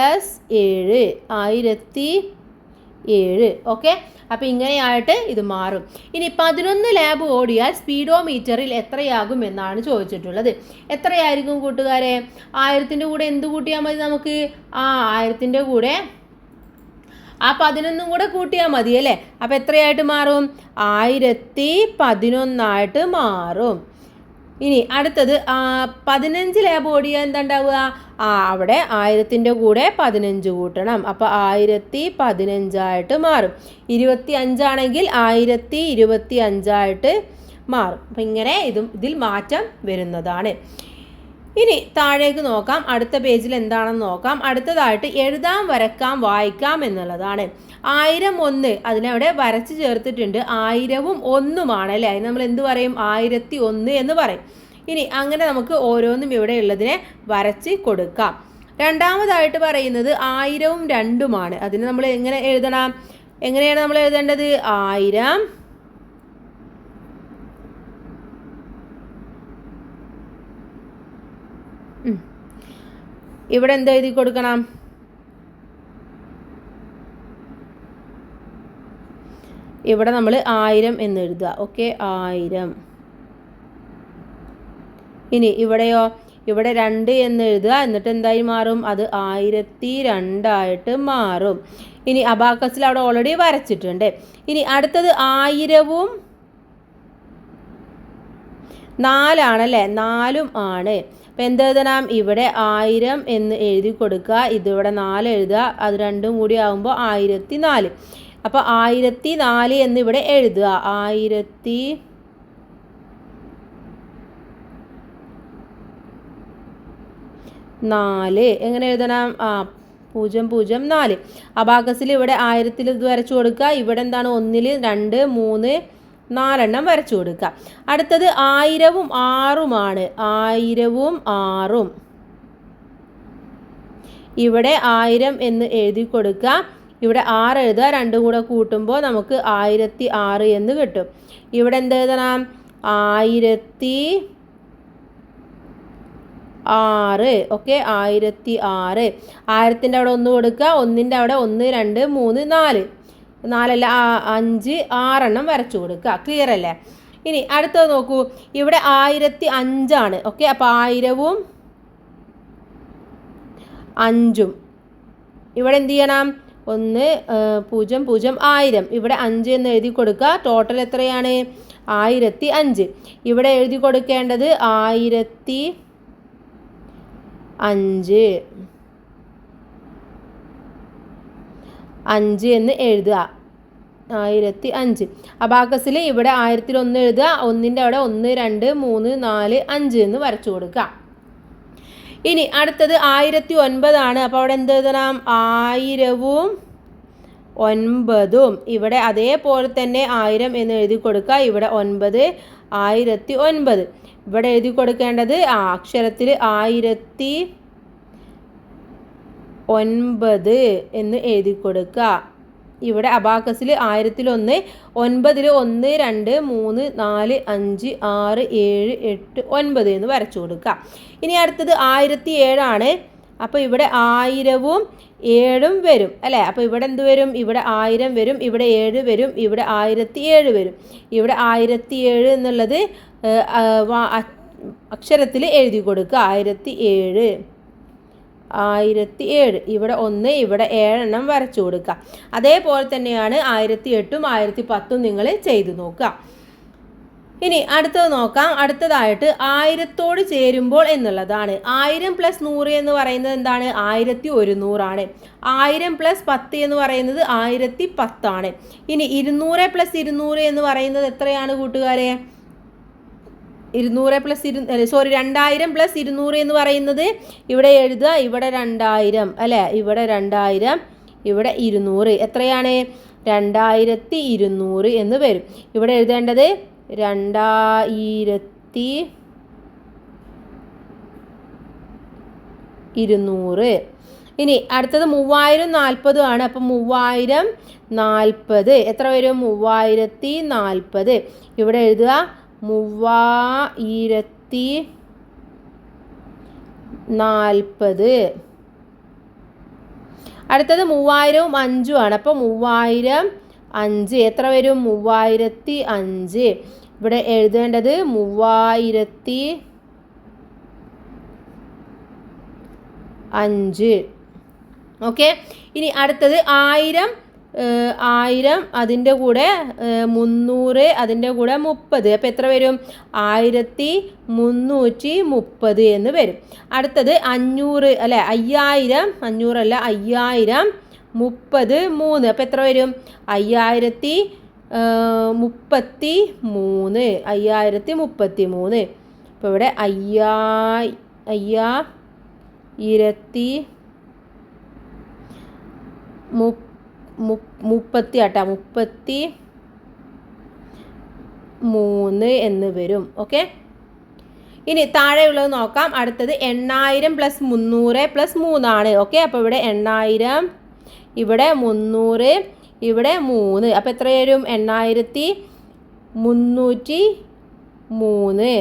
7 1007. ഓക്കെ, അപ്പോൾ ഇങ്ങനെയായിട്ട് ഇത് മാറും. ഇനി 11 ലാബ് ഓടിയാൽ സ്പീഡോമീറ്ററിൽ എത്രയാകും എന്നാണ് ചോദിച്ചിട്ടുള്ളത്. എത്രയായിരിക്കും കൂട്ടുകാരെ? 1000ൻ്റെ കൂടെ എന്ത് കൂട്ടിയാൽ മതി നമുക്ക്? 1000ൻ്റെ കൂടെ 11 കൂടെ കൂട്ടിയാൽ മതി അല്ലേ? അപ്പോൾ എത്രയായിട്ട് മാറും? 1011 ആയിട്ട് മാറും. ഇനി അടുത്തത് 15 ലാബ് ഓടിയാൽ എന്താ ഉണ്ടാവുക? അവിടെ 1000ൻ്റെ കൂടെ 15 കൂട്ടണം. അപ്പോൾ 1015 മാറും. 25 ആണെങ്കിൽ 1025 മാറും. അപ്പം ഇങ്ങനെ ഇതിൽ മാറ്റം വരുന്നതാണ്. ഇനി താഴേക്ക് നോക്കാം. അടുത്ത പേജിൽ എന്താണെന്ന് നോക്കാം. അടുത്തതായിട്ട് എഴുതാം, വരക്കാം, വായിക്കാം എന്നുള്ളതാണ്. 1001 അതിനവിടെ വരച്ച് ചേർത്തിട്ടുണ്ട്. 1000ഉം 1ഉമാണ് അല്ലേ? അതിന് നമ്മൾ എന്ത് പറയും? 1001 എന്ന് പറയും. ഇനി അങ്ങനെ നമുക്ക് ഓരോന്നും ഇവിടെ ഉള്ളതിനെ വരച്ച് കൊടുക്കാം. രണ്ടാമതായിട്ട് പറയുന്നത് 1000ഉം 2ഉമാണ്. അതിന് നമ്മൾ എങ്ങനെ എഴുതണം? എങ്ങനെയാണ് നമ്മൾ എഴുതേണ്ടത്? 1000 ഇവിടെ എന്ത് എഴുതി കൊടുക്കണം? ഇവിടെ നമ്മൾ 1000 എന്ന് എഴുതുക. ഓക്കെ, 1000. ഇനി ഇവിടെയോ? ഇവിടെ 2 എന്ന് എഴുതുക. എന്നിട്ട് എന്തായി മാറും? അത് 1002 മാറും. ഇനി അബാക്കസിൽ അവിടെ ഓൾറെഡി വരച്ചിട്ടുണ്ട്. ഇനി അടുത്തത് 1000ഉം 4ആണല്ലേ? 4ഉം ആണ്. അപ്പം എന്ത് എഴുതണം? ഇവിടെ 1000 എന്ന് എഴുതി കൊടുക്കുക. ഇതിവിടെ 4 എഴുതുക. അത് രണ്ടും കൂടി ആകുമ്പോൾ 1004. അപ്പോൾ 1004 എന്ന് ഇവിടെ എഴുതുക. 1004 എങ്ങനെ എഴുതണം? 004. അബാക്കസിൽ ഇവിടെ 1000ൽ ഇത് വരച്ചു കൊടുക്കുക. ഇവിടെ എന്താണ്? 1, 2, 3, 4 വരച്ചു കൊടുക്കുക. അടുത്തത് 1000ഉം 6ഉമാണ്. 1000ഉം 6ഉം ഇവിടെ 1000 എന്ന് എഴുതി കൊടുക്കുക. ഇവിടെ 6 എഴുതുക. രണ്ടും കൂടെ കൂട്ടുമ്പോൾ നമുക്ക് 1006 എന്ന് കിട്ടും. ഇവിടെ എന്ത് എഴുതണം? 1006. ഓക്കെ, 1006. 1000ൻ്റെ അവിടെ 1 കൊടുക്കുക. 1ൻ്റെ അവിടെ 1, 2, 3, 4. 4 5, 6 വരച്ചു കൊടുക്കുക. ക്ലിയർ അല്ലേ? ഇനി അടുത്തത് നോക്കൂ. ഇവിടെ 1005ആണ്. ഓക്കെ, അപ്പോൾ 1000ഉം 5ഉം ഇവിടെ എന്ത് ചെയ്യണം? 1 0 0 1000. ഇവിടെ 5 എന്ന് എഴുതി കൊടുക്കുക. ടോട്ടൽ എത്രയാണ്? 1005. ഇവിടെ എഴുതി കൊടുക്കേണ്ടത് 1005 എന്ന് എഴുതുക. 1005. അബാക്കസിൽ ഇവിടെ 1001 എഴുതുക. 1ൻ്റെ അവിടെ 1, 2, 3, 4, 5 എന്ന് വരച്ചു കൊടുക്കുക. ഇനി അടുത്തത് 1009 ആണ്. അപ്പോൾ അവിടെ എന്ത് എഴുതണം? 1000ഉം 9ഉം. ഇവിടെ അതേപോലെ തന്നെ 1000 എന്ന് എഴുതി കൊടുക്കുക. ഇവിടെ 9, 1009. ഇവിടെ എഴുതി കൊടുക്കേണ്ടത് അക്ഷരത്തിൽ 1009 എന്ന് എഴുതി കൊടുക്കുക. ഇവിടെ അബാക്കസിൽ 1001, 9ൽ 1, 2, 3, 4, 5, 6, 7, 8, 9 എന്ന് വരച്ചു കൊടുക്കുക. ഇനി അടുത്തത് 1007 ആണ്. അപ്പോൾ ഇവിടെ 1000ഉം 7ഉം വരും അല്ലേ? അപ്പോൾ ഇവിടെ എന്ത് വരും? ഇവിടെ 1000 വരും. ഇവിടെ 7 വരും. ഇവിടെ 1007 വരും. ഇവിടെ 1007 എന്നുള്ളത് അക്ഷരത്തിൽ എഴുതി കൊടുക്കുക. 1007. ഇവിടെ 1, ഇവിടെ 7 വരച്ചു കൊടുക്കുക. അതേപോലെ തന്നെയാണ് 1008ഉം 1010ഉം നിങ്ങൾ ചെയ്തു നോക്കുക. ഇനി അടുത്തത് നോക്കാം. അടുത്തതായിട്ട് 1000തോട് ചേരുമ്പോൾ എന്നുള്ളതാണ്. 1000 + 100 എന്ന് പറയുന്നത് എന്താണ്? 1100 ആണ്. 1000 + 10 എന്ന് പറയുന്നത് 1010 ആണ്. ഇനി 200 + 200 എന്ന് പറയുന്നത് എത്രയാണ് കൂട്ടുകാരെ? 2000 + 200 എന്ന് പറയുന്നത് ഇവിടെ എഴുതുക. ഇവിടെ 2000 അല്ലേ? ഇവിടെ 2000, ഇവിടെ 200. എത്രയാണ്? 2200 എന്ന് വരും. ഇവിടെ എഴുതേണ്ടത് 2200. ഇനി അടുത്തത് 3040 ആണ്. അപ്പം 3040 എത്ര വരും? 3040. ഇവിടെ എഴുതുക 3040. അടുത്തത് 3000ഉം 5ഉം ആണ്. അപ്പോൾ 3005 എത്ര വരും? 3005. ഇവിടെ എഴുതേണ്ടത് 3005. ഓക്കെ. ഇനി അടുത്തത് 1000 1000 അതിൻ്റെ കൂടെ 300 അതിൻ്റെ കൂടെ 30. അപ്പോൾ എത്ര വരും? 1330 എന്ന് വരും. അടുത്തത് 500 അല്ലേ, 5000, 500 അല്ല 5000 30 3. അപ്പോൾ എത്ര വരും? 5033. 5033. അപ്പോൾ ഇവിടെ 5033 എന്ന് വരും. ഓക്കെ, ഇനി താഴെയുള്ളത് നോക്കാം. അടുത്തത് 8000 + 300 + 3 ആണ്. ഓക്കെ, അപ്പോൾ ഇവിടെ 8000, ഇവിടെ 300, ഇവിടെ 3. അപ്പോൾ എത്ര വരും? 8303.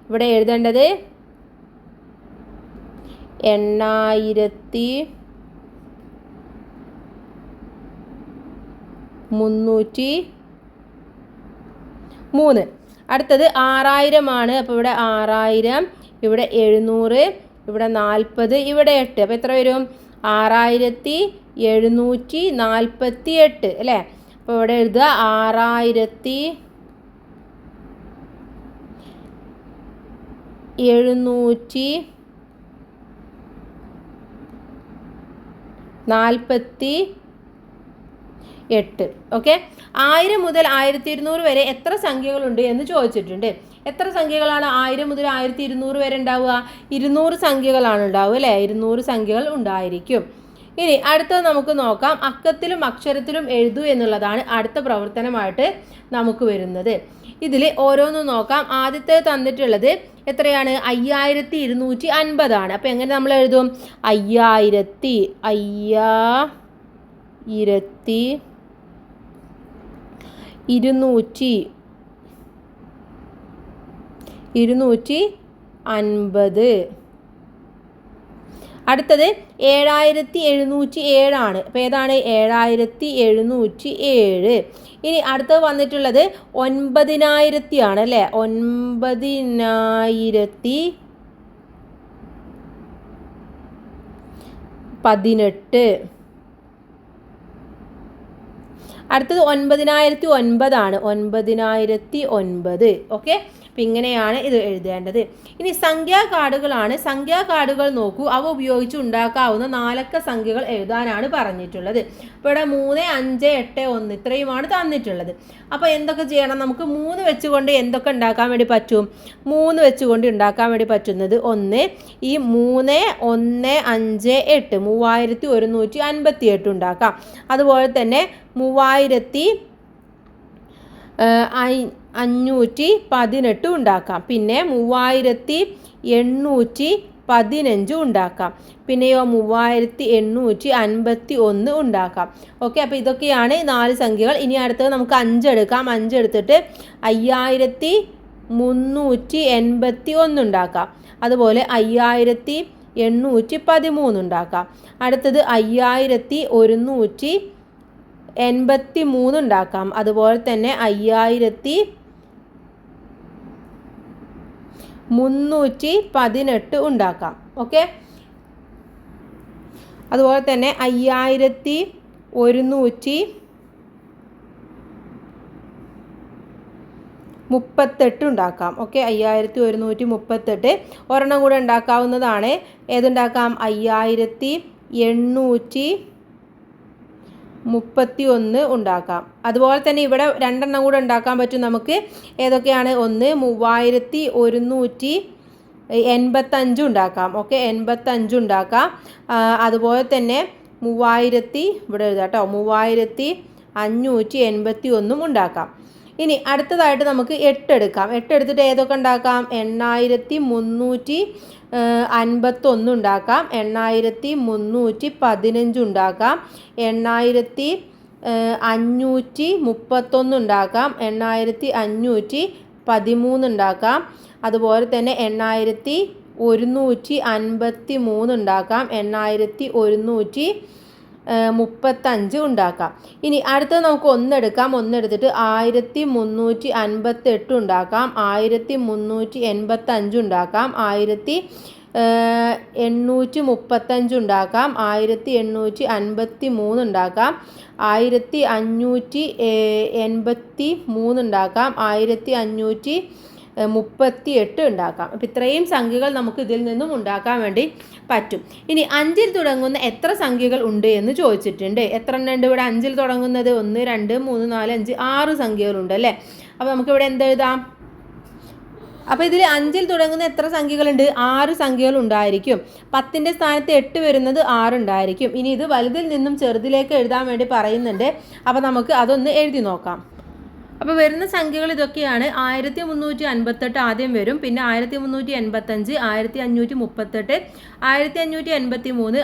ഇവിടെ എഴുതേണ്ടത് 8303. അടുത്തത് 6000 ആണ്. അപ്പോൾ ഇവിടെ 6000, ഇവിടെ 700, ഇവിടെ 40, ഇവിടെ 8. അപ്പോൾ എത്ര വരും? 6748 അല്ലേ. അപ്പോൾ ഇവിടെ എഴുതുക 6748. ഓക്കെ, 1000 മുതൽ 1200 വരെ എത്ര സംഖ്യകളുണ്ട് എന്ന് ചോദിച്ചിട്ടുണ്ട്. എത്ര സംഖ്യകളാണ് 1000 മുതൽ 1200 വരെ ഉണ്ടാവുക? 200 സംഖ്യകളാണ് ഉണ്ടാവുക അല്ലേ. 200 സംഖ്യകൾ ഉണ്ടായിരിക്കും. ഇനി അടുത്തത് നമുക്ക് നോക്കാം. അക്കത്തിലും അക്ഷരത്തിലും എഴുതൂ എന്നുള്ളതാണ് അടുത്ത പ്രവർത്തനമായിട്ട് നമുക്ക് വരുന്നത്. ഇതിൽ ഓരോന്നും നോക്കാം. ആദ്യത്തെ തന്നിട്ടുള്ളത് എത്രയാണ്? 5250 ആണ്. അപ്പോൾ എങ്ങനെ നമ്മൾ എഴുതും? 5250. അടുത്തത് 7707 ആണ്. അപ്പോൾ ഏതാണ്? 7707. ഇനി അടുത്തത് വന്നിട്ടുള്ളത് 9000 ആണ് അല്ലേ. 9018. അടുത്തത് 9009 ആണ്. 9009. ഓക്കെ, അപ്പം ഇങ്ങനെയാണ് ഇത് എഴുതേണ്ടത്. ഇനി സംഖ്യാ കാർഡുകളാണ്. സംഖ്യാ കാർഡുകൾ നോക്കൂ. അവ ഉപയോഗിച്ച് ഉണ്ടാക്കാവുന്ന 4 അക്ക സംഖ്യകൾ എഴുതാനാണ് പറഞ്ഞിട്ടുള്ളത്. അപ്പോൾ ഇവിടെ 3, 5, 8, 1 ഇത്രയുമാണ് തന്നിട്ടുള്ളത്. അപ്പോൾ എന്തൊക്കെ ചെയ്യണം? നമുക്ക് 3 വെച്ചുകൊണ്ട് എന്തൊക്കെ ഉണ്ടാക്കാൻ വേണ്ടി പറ്റും? 3 വെച്ചുകൊണ്ട് ഉണ്ടാക്കാൻ വേണ്ടി പറ്റുന്നത് ഒന്ന്, ഈ 3, 1, 5, 8 3158 ഉണ്ടാക്കാം. അതുപോലെ തന്നെ 3518 ഉണ്ടാക്കാം. പിന്നെ 3815 ഉണ്ടാക്കാം. പിന്നെയോ 3851 ഉണ്ടാക്കാം. ഓക്കെ, അപ്പോൾ ഇതൊക്കെയാണ് 4 സംഖ്യകൾ. ഇനി അടുത്തത് നമുക്ക് 5 എടുക്കാം. 5 എടുത്തിട്ട് 5381 ഉണ്ടാക്കാം. അതുപോലെ 5813 ഉണ്ടാക്കാം. അടുത്തത് 5183 ഉണ്ടാക്കാം. അതുപോലെ തന്നെ 5318 ഉണ്ടാക്കാം. ഓക്കെ, അതുപോലെ തന്നെ 5138 ഉണ്ടാക്കാം. ഓക്കെ, 5138 ഒരെണ്ണം കൂടെ ഉണ്ടാക്കാവുന്നതാണ്. ഏതുണ്ടാക്കാം? 5831 ഉണ്ടാക്കാം. അതുപോലെ തന്നെ ഇവിടെ 2 എണ്ണം കൂടെ ഉണ്ടാക്കാൻ പറ്റും നമുക്ക്. ഏതൊക്കെയാണ്? ഒന്ന് 3185 ഉണ്ടാക്കാം. ഓക്കെ, 85 ഉണ്ടാക്കാം. അതുപോലെ തന്നെ 3000 ഇവിടെ എഴുതാം കേട്ടോ, 3581 ഉണ്ടാക്കാം. ഇനി അടുത്തതായിട്ട് നമുക്ക് 8 എടുക്കാം. 8 എടുത്തിട്ട് ഏതൊക്കെ ഉണ്ടാക്കാം? 8351 ഉണ്ടാക്കാം, 8315 ഉണ്ടാക്കാം, 8531 ഉണ്ടാക്കാം, 8513 ഉണ്ടാക്കാം. അതുപോലെ തന്നെ 8153 ഉണ്ടാക്കാം, 8135 ഉണ്ടാക്കാം. ഇനി അടുത്തത് നമുക്ക് 1 എടുക്കാം. 1 എടുത്തിട്ട് 1358 ഉണ്ടാക്കാം, 1385 ഉണ്ടാക്കാം, 1385 835 ഉണ്ടാക്കാം, 1853 ഉണ്ടാക്കാം, 1583 ഉണ്ടാക്കാം, 1538 ഉണ്ടാക്കാം. അപ്പം ഇത്രയും സംഖ്യകൾ നമുക്ക് ഇതിൽ നിന്നും ഉണ്ടാക്കാൻ വേണ്ടി പറ്റും. ഇനി 5-ൽ തുടങ്ങുന്ന എത്ര സംഖ്യകൾ ഉണ്ട് എന്ന് ചോദിച്ചിട്ടുണ്ട്. എത്ര എണ്ണം ഉണ്ട് ഇവിടെ 5-ൽ തുടങ്ങുന്നത്? 1, 2, 3, 4, 5, 6 സംഖ്യകളുണ്ട് അല്ലേ. അപ്പോൾ നമുക്കിവിടെ എന്തെഴുതാം? അപ്പോൾ ഇതിൽ 5-ൽ തുടങ്ങുന്ന എത്ര സംഖ്യകളുണ്ട്? 6 സംഖ്യകൾ ഉണ്ടായിരിക്കും. 10ൻ്റെ സ്ഥാനത്ത് 8 വരുന്നത് 6 ഉണ്ടായിരിക്കും. ഇനി ഇത് വലുതിൽ നിന്നും ചെറുതിലേക്ക് എഴുതാൻ വേണ്ടി പറയുന്നുണ്ട്. അപ്പോൾ നമുക്ക് അതൊന്ന് എഴുതി നോക്കാം. അപ്പോൾ വരുന്ന സംഖ്യകൾ ഇതൊക്കെയാണ്. 1358 ആദ്യം വരും, പിന്നെ 1385, 1538, 1583, 1835, 1853,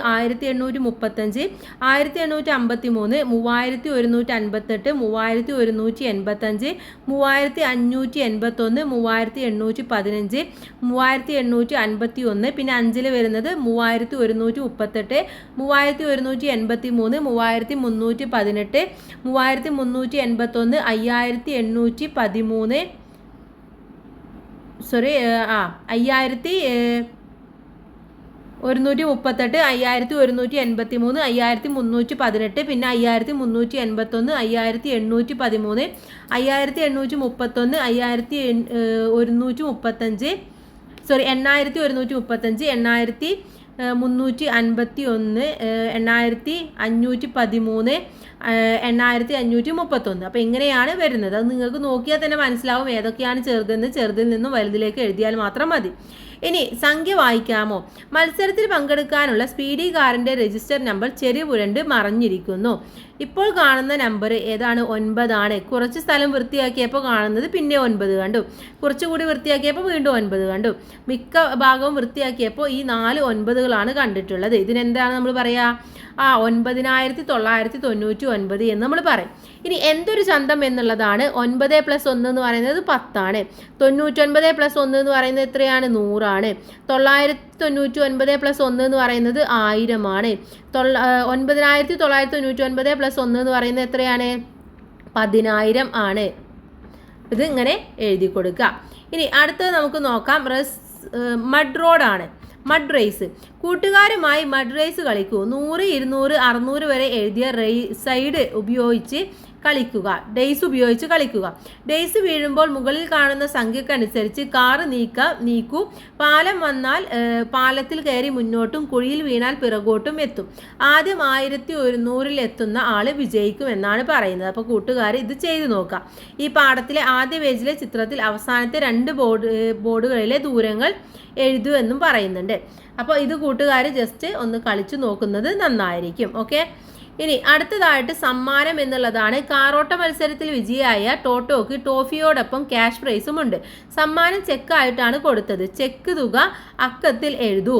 3158, 3185, 3581, 3815, 3851, പിന്നെ 5-ൽ വരുന്നത് 3138, 3183, 3318, 3381, 5813, 5138, 5183, 5318, പിന്നെ 5381, 5813, 5831, 8135, 8135, 8351, 8513, 8531. അപ്പോൾ ഇങ്ങനെയാണ് വരുന്നത്. അത് നിങ്ങൾക്ക് നോക്കിയാൽ തന്നെ മനസ്സിലാവും ഏതൊക്കെയാണ് ചെറുതെന്ന്. ചെറുതിൽ നിന്നും വലുതിലേക്ക് എഴുതിയാൽ മാത്രം മതി. ഇനി സംഖ്യ വായിക്കാമോ? മത്സരത്തിൽ പങ്കെടുക്കാനുള്ള സ്പീഡി കാറിൻ്റെ രജിസ്റ്റർ നമ്പർ ചെരിപുരണ്ട് മറഞ്ഞിരിക്കുന്നു. ഇപ്പോൾ കാണുന്ന നമ്പർ ഏതാണ്? 9 ആണ്. കുറച്ച് സ്ഥലം വൃത്തിയാക്കിയപ്പോൾ കാണുന്നത് പിന്നെ 9 കണ്ടു. കുറച്ചുകൂടി വൃത്തിയാക്കിയപ്പോൾ വീണ്ടും 9 കണ്ടു. മിക്ക ഭാഗവും വൃത്തിയാക്കിയപ്പോൾ ഈ 4 9കളാണ് കണ്ടിട്ടുള്ളത്. ഇതിനെന്താണ് നമ്മൾ പറയുക? 9999 എന്ന് നമ്മൾ പറയും. ഇനി എന്തൊരു ചന്തം എന്നുള്ളതാണ്. 9 + 1 എന്ന് പറയുന്നത് 10 ആണ്. 99 + 1 എന്ന് പറയുന്നത് എത്രയാണ്? 100 ആണ്. 999 + 1 എന്ന് പറയുന്നത് 1000 ആണ്. 9999 + 1 എന്ന് പറയുന്നത് എത്രയാണ്? 10000 ആണ്. ഇത് ഇങ്ങനെ എഴുതി കൊടുക്കുക. ഇനി അടുത്തത് നമുക്ക് നോക്കാം. മഡ് റോഡാണ്. Mud raise. കൂട്ടുകാരുമായി മഡ് റേസ് കളിക്കൂ. 100, 200, 600 വരെ എഴുതിയ സൈഡ് ഉപയോഗിച്ച് കളിക്കുക. ഡേയ്സ് ഉപയോഗിച്ച് കളിക്കുക. ഡേയ്സ് വീഴുമ്പോൾ മുകളിൽ കാണുന്ന സംഖ്യക്കനുസരിച്ച് കാറ് നീക്കൂ. പാലം വന്നാൽ പാലത്തിൽ കയറി മുന്നോട്ടും, കുഴിയിൽ വീണാൽ പിറകോട്ടും എത്തും. ആദ്യം 1100-ൽ എത്തുന്ന ആള് വിജയിക്കും എന്നാണ് പറയുന്നത്. അപ്പോൾ കൂട്ടുകാർ ഇത് ചെയ്തു നോക്കാം. ഈ പാഠത്തിലെ ആദ്യ പേജിലെ ചിത്രത്തിൽ അവസാനത്തെ 2 ബോർഡുകളിലെ ദൂരങ്ങൾ എഴുതൂ എന്നും പറയുന്നുണ്ട്. അപ്പോൾ ഇത് കൂട്ടുകാർ ജസ്റ്റ് ഒന്ന് കളിച്ചു നോക്കുന്നത് നന്നായിരിക്കും. ഓക്കെ. ഇനി അടുത്തതായിട്ട് സമ്മാനം എന്നുള്ളതാണ്. കാറോട്ട മത്സരത്തിൽ വിജയിയായ ടോട്ടോക്ക് ടോഫിയോടൊപ്പം ക്യാഷ് പ്രൈസും ഉണ്ട്. സമ്മാനം ചെക്കായിട്ടാണ് കൊടുത്തത്. ചെക്ക് തുക അക്കത്തിൽ എഴുതൂ.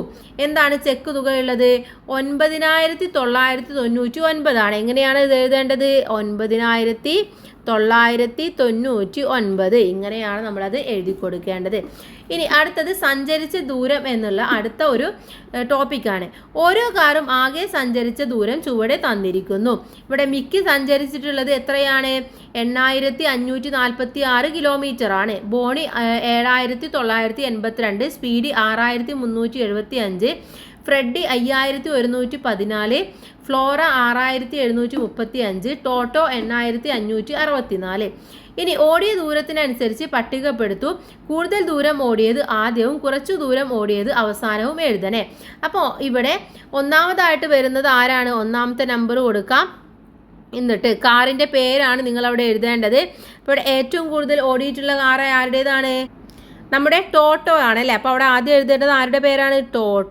എന്താണ് ചെക്ക് തുക ഉള്ളത്? 9999 ആണ്. എങ്ങനെയാണ് ഇത് എഴുതേണ്ടത്? 9999. ഇങ്ങനെയാണ് നമ്മളത് എഴുതി കൊടുക്കേണ്ടത്. ഇനി അടുത്തത് സഞ്ചരിച്ച ദൂരം എന്നുള്ള അടുത്ത ഒരു ടോപ്പിക്കാണ്. ഓരോ കാറും ആകെ സഞ്ചരിച്ച ദൂരം ചുവടെ തന്നിരിക്കുന്നു. ഇവിടെ മിക്കി സഞ്ചരിച്ചിട്ടുള്ളത് എത്രയാണ്? 8546 കിലോമീറ്റർ ആണ്. ബോണി 7982, സ്പീഡി 6375, ഫ്രെഡി 5114, ഫ്ലോറ 6735, ടോട്ടോ 8564. ഇനി ഓടിയ ദൂരത്തിനനുസരിച്ച് പട്ടികപ്പെടുത്തു. കൂടുതൽ ദൂരം ഓടിയത് ആദ്യവും കുറച്ചു ദൂരം ഓടിയത് അവസാനവും എഴുതണേ. അപ്പോൾ ഇവിടെ ഒന്നാമതായിട്ട് വരുന്നത് ആരാണ്? ഒന്നാമത്തെ നമ്പർ കൊടുക്കാം. എന്നിട്ട് കാറിൻ്റെ പേരാണ് നിങ്ങളവിടെ എഴുതേണ്ടത്. ഇവിടെ ഏറ്റവും കൂടുതൽ ഓടിയിട്ടുള്ള കാർ ആരുടേതാണ്? നമ്മുടെ ടോട്ടോ ആണല്ലേ. അപ്പോൾ അവിടെ ആദ്യം എഴുതേണ്ടത് ആരുടെ പേരാണ്?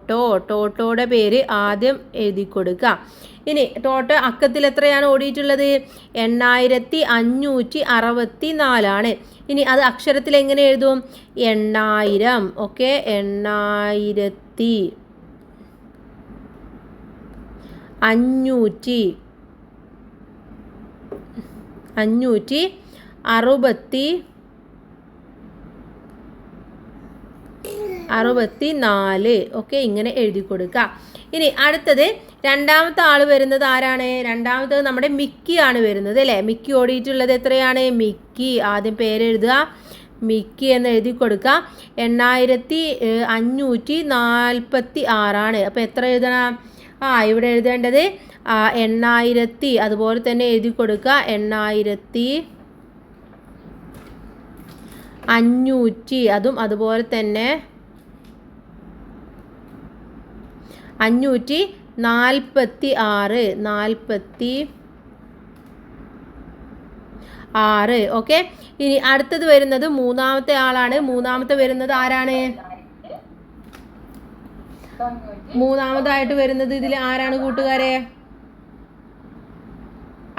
ടോട്ടോയുടെ പേര് ആദ്യം എഴുതി കൊടുക്കുക. ഇനി ടോട്ടോ അക്കത്തിൽ എത്രയാണ് ഓടിയിട്ടുള്ളത്? 8564 ആണ്. ഇനി അത് അക്ഷരത്തിൽ എങ്ങനെ എഴുതും? 8000. ഓക്കെ. 564. ഓക്കെ. ഇങ്ങനെ എഴുതി കൊടുക്കുക. ഇനി അടുത്തത് രണ്ടാമത്തെ ആൾ വരുന്നത് ആരാണ്? രണ്ടാമത്തത് നമ്മുടെ മിക്കി ആണ് വരുന്നത് അല്ലേ. മിക്കി ഓടിയിട്ടുള്ളത് എത്രയാണ്? മിക്കി ആദ്യം പേരെഴുതുക. മിക്കി എന്ന് എഴുതി കൊടുക്കുക. 8546 അപ്പോൾ എത്ര എഴുതണം? ഇവിടെ എഴുതേണ്ടത് 8000, അതുപോലെ തന്നെ എഴുതി കൊടുക്കുക 8500, അതും അതുപോലെ തന്നെ 546. ഓക്കെ. ഇനി അടുത്തത് വരുന്നത് മൂന്നാമത്തെ ആളാണ്. മൂന്നാമത്തെ വരുന്നത് ആരാണ്? മൂന്നാമതായിട്ട് വരുന്നത് ഇതിൽ ആരാണ് കൂട്ടുകാരെ?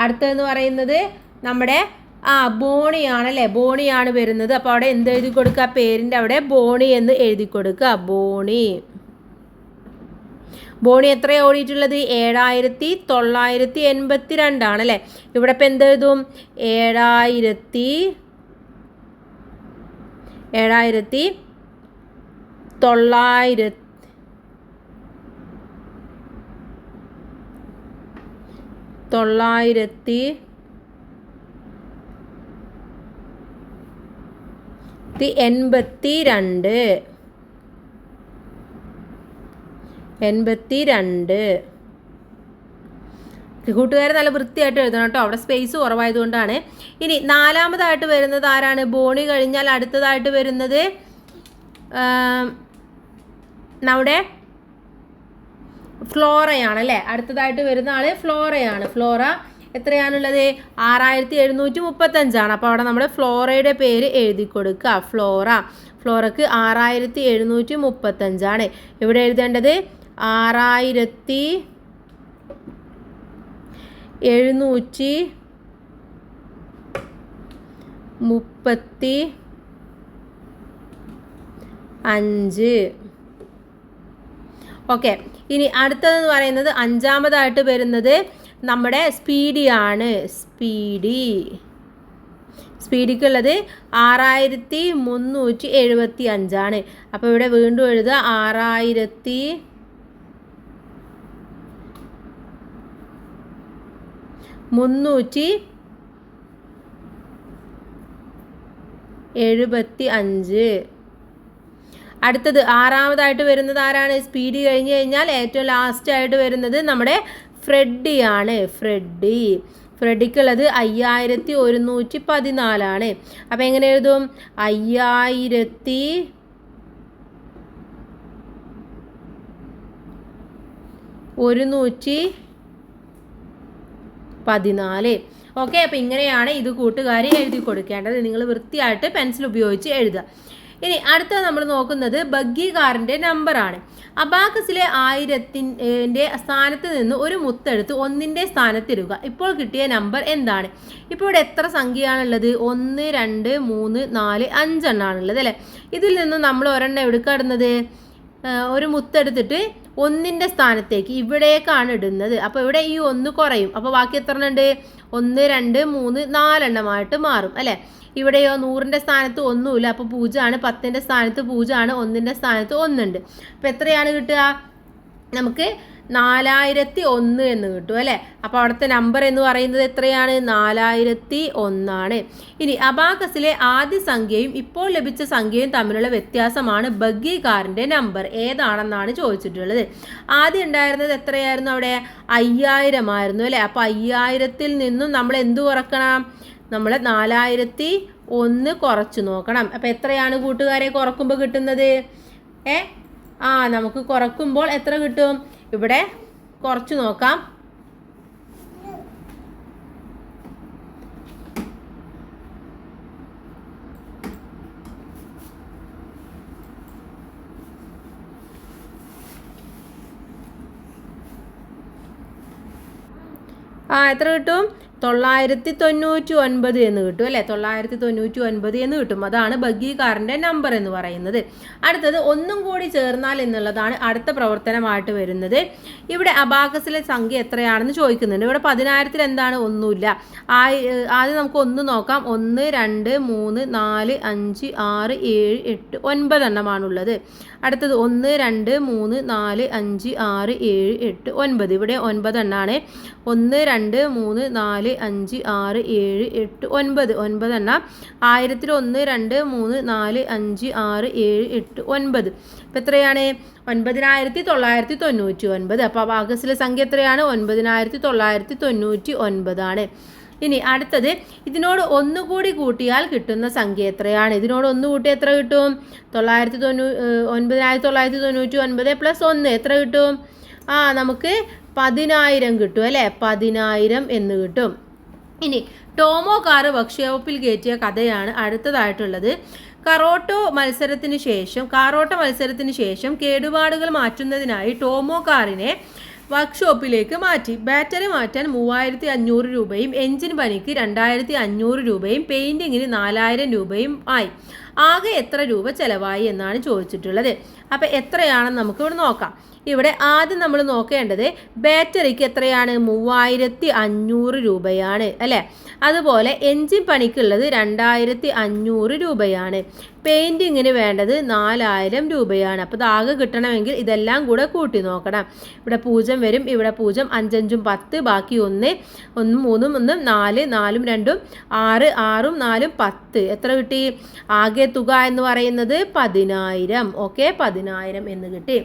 അടുത്തതെന്ന് പറയുന്നത് നമ്മുടെ ബോണിയാണ് അല്ലേ? ബോണിയാണ് വരുന്നത്. അപ്പോൾ അവിടെ എന്ത് എഴുതി കൊടുക്കുക? പേരിൻ്റെ അവിടെ ബോണി എന്ന് എഴുതി കൊടുക്കുക. ബോണി എത്രയാണ് ഓടിയിട്ടുള്ളത്? 7982 അല്ലേ? ഇവിടെ ഇപ്പം എന്തെഴുതും? 982. കൂട്ടുകാരെ നല്ല വൃത്തിയായിട്ട് എഴുതണം കേട്ടോ, അവിടെ സ്പേസ് കുറവായതുകൊണ്ടാണ്. ഇനി നാലാമതായിട്ട് വരുന്നത് ആരാണ്? ബോണി കഴിഞ്ഞാൽ അടുത്തതായിട്ട് വരുന്നത് നമ്മുടെ ഫ്ലോറയാണ് അല്ലേ? അടുത്തതായിട്ട് വരുന്ന ആൾ ഫ്ലോറയാണ്. ഫ്ലോറ എത്രയാണുള്ളത്? 6735. അപ്പോൾ അവിടെ നമ്മൾ ഫ്ലോറയുടെ പേര് എഴുതി കൊടുക്കുക. ഫ്ലോറക്ക് 6735. ഇവിടെ എഴുതേണ്ടത് 6735. ഓക്കെ. ഇനി അടുത്തതെന്ന് പറയുന്നത് അഞ്ചാമതായിട്ട് വരുന്നത് നമ്മുടെ സ്പീഡിയാണ്. സ്പീഡിക്കുള്ളത് 6375. അപ്പോൾ ഇവിടെ വീണ്ടും എഴുതുക 6375. അടുത്തത് ആറാമതായിട്ട് വരുന്നത് ആരാണ്? സ്പീഡി കഴിഞ്ഞ് കഴിഞ്ഞാൽ ഏറ്റവും ലാസ്റ്റ് ആയിട്ട് വരുന്നത് നമ്മുടെ ഫ്രെഡിയാണ്. ഫ്രെഡിക്കുള്ളത് 5114. അപ്പോൾ എങ്ങനെ എഴുതും? 5114. ഓക്കെ. അപ്പോൾ ഇങ്ങനെയാണ് ഇത് കൂട്ടുകാർ എഴുതി കൊടുക്കേണ്ടത്. നിങ്ങൾ വൃത്തിയായിട്ട് പെൻസിൽ ഉപയോഗിച്ച് എഴുതുക. ഇനി അടുത്തത് നമ്മൾ നോക്കുന്നത് ബഗ്ഗി കാറിൻ്റെ നമ്പറാണ്. അബാക്കസിലെ 1000ൻ്റെ സ്ഥാനത്ത് നിന്ന് ഒരു മുത്തെടുത്ത് 1ൻ്റെ സ്ഥാനത്തിടുക. ഇപ്പോൾ കിട്ടിയ നമ്പർ എന്താണ്? ഇപ്പോൾ ഇവിടെ എത്ര സംഖ്യയാണുള്ളത്? 1, 2, 3, 4, 5 എണ്ണാണുള്ളത് അല്ലേ? ഇതിൽ നിന്ന് നമ്മൾ ഒരെണ്ണം എടുക്കാടുന്നത് ഒരു മുത്തെടുത്തിട്ട് 1ൻ്റെ സ്ഥാനത്തേക്ക് ഇവിടേക്കാണ് ഇടുന്നത്. അപ്പോൾ ഇവിടെ ഈ 1 കുറയും. അപ്പോൾ ബാക്കി എത്ര ഉണ്ട്? 1, 2, 3, 4 എണ്ണമായിട്ട് മാറും അല്ലേ? ഇവിടെയോ 100ൻ്റെ സ്ഥാനത്ത് ഒന്നുമില്ല, അപ്പോൾ 0ആണ്. 10ൻ്റെ സ്ഥാനത്ത് 0ആണ്. 1ൻ്റെ സ്ഥാനത്ത് 1 ഉണ്ട്. അപ്പോൾ എത്രയാണ് കിട്ടുക? നമുക്ക് 4001 എന്ന് കിട്ടും അല്ലേ? അപ്പോൾ അവിടുത്തെ നമ്പർ എന്ന് പറയുന്നത് എത്രയാണ്? 4001. ഇനി അബാക്കസിലെ ആദ്യ സംഖ്യയും ഇപ്പോൾ ലഭിച്ച സംഖ്യയും തമ്മിലുള്ള വ്യത്യാസമാണ് ബഗ്ഗി കാറിൻ്റെ നമ്പർ. ഏതാണെന്നാണ് ചോദിച്ചിട്ടുള്ളത്. ആദ്യം ഉണ്ടായിരുന്നത് എത്രയായിരുന്നു? അവിടെ 5000 ആയിരുന്നു അല്ലേ? അപ്പോൾ 5000ൽ നിന്നും നമ്മൾ എന്ത് കുറക്കണം? നമ്മൾ 4001 കുറച്ച് നോക്കണം. അപ്പോൾ എത്രയാണ് കൂട്ടുകാരെ കുറക്കുമ്പോൾ കിട്ടുന്നത്? നമുക്ക് കുറക്കുമ്പോൾ എത്ര കിട്ടും? ഇവിടെ കുറച്ച് നോക്കാം. എത്ര കിട്ടും? 999 എന്ന് കിട്ടും അല്ലേ? 999 എന്ന് കിട്ടും. അതാണ് ബഗ്ഗി കാറിൻ്റെ നമ്പർ എന്ന് പറയുന്നത്. അടുത്തത് ഒന്നും കൂടി ചേർന്നാൽ എന്നുള്ളതാണ് അടുത്ത പ്രവർത്തനമായിട്ട് വരുന്നത്. ഇവിടെ അബാക്കസിലെ സംഖ്യ എത്രയാണെന്ന് ചോദിക്കുന്നുണ്ട്. ഇവിടെ 10000ൽ എന്താണ്? ഒന്നുമില്ല. ആദ്യം നമുക്ക് 1 നോക്കാം. 1, 2, 3, 4, 5, 6, 7, 8, 9 എണ്ണമാണുള്ളത്. അടുത്തത് 1, 2, 3, 4, 5, 6, 7, 8, 9. ഇവിടെ 9 എണ്ണമാണ്. 1, 2, 3, 4, 4 5 6 7 8 9 9 എണ്ണം 1000 1 2 3 4 5 6 7 8 9. ഇപ്പം എത്രയാണ് 9999. അപ്പോൾ ആഗസ്റ്റിലെ സംഖ്യ എത്രയാണ് 9999 ആണ്. ഇനി അടുത്തത് ഇതിനോട് ഒന്നുകൂടി കൂട്ടിയാൽ കിട്ടുന്ന സംഖ്യ എത്രയാണ്? ഇതിനോട് ഒന്ന് കൂട്ടി എത്ര കിട്ടും? 9999 പ്ലസ് 1 എത്ര കിട്ടും? നമുക്ക് 10,000 കിട്ടും അല്ലേ? 10,000 എന്ന് കിട്ടും. ഇനി ടോമോ കാറ് വർക്ക്ഷോപ്പിൽ കയറ്റിയ കഥയാണ് അടുത്തതായിട്ടുള്ളത്. കാറോട്ട മത്സരത്തിന് ശേഷം കേടുപാടുകൾ മാറ്റുന്നതിനായി ടോമോ കാറിനെ വർക്ക്ഷോപ്പിലേക്ക് മാറ്റി. ബാറ്ററി മാറ്റാൻ 3500 രൂപയും എൻജിൻ പണിക്ക് 2500 രൂപയും പെയിൻറ്റിങ്ങിന് 4000 രൂപയും ആയി. ആകെ എത്ര രൂപ ചിലവായി എന്നാണ് ചോദിച്ചിട്ടുള്ളത്. അപ്പോൾ എത്രയാണെന്ന് നമുക്കിവിടെ നോക്കാം. ഇവിടെ ആദ്യം നമ്മൾ നോക്കേണ്ടത് ബാറ്ററിക്ക് എത്രയാണ്? 3500 രൂപയാണ് അല്ലേ? അതുപോലെ എൻജിൻ പണിക്കുള്ളത് 2500 രൂപയാണ്. പെയിൻറ്റിങ്ങിന് വേണ്ടത് 4000 രൂപയാണ്. അപ്പോൾ ഇതാകെ കിട്ടണമെങ്കിൽ ഇതെല്ലാം കൂടെ കൂട്ടി നോക്കണം. ഇവിടെ 0 വരും, ഇവിടെ 0, 5 5 10, ബാക്കി 1 1 3 1 4 4 2 6 6 4 10. എത്ര കിട്ടി? ആകെ തുക എന്ന് പറയുന്നത് 10,000. ഓക്കെ, 10,000 എന്ന് കിട്ടി.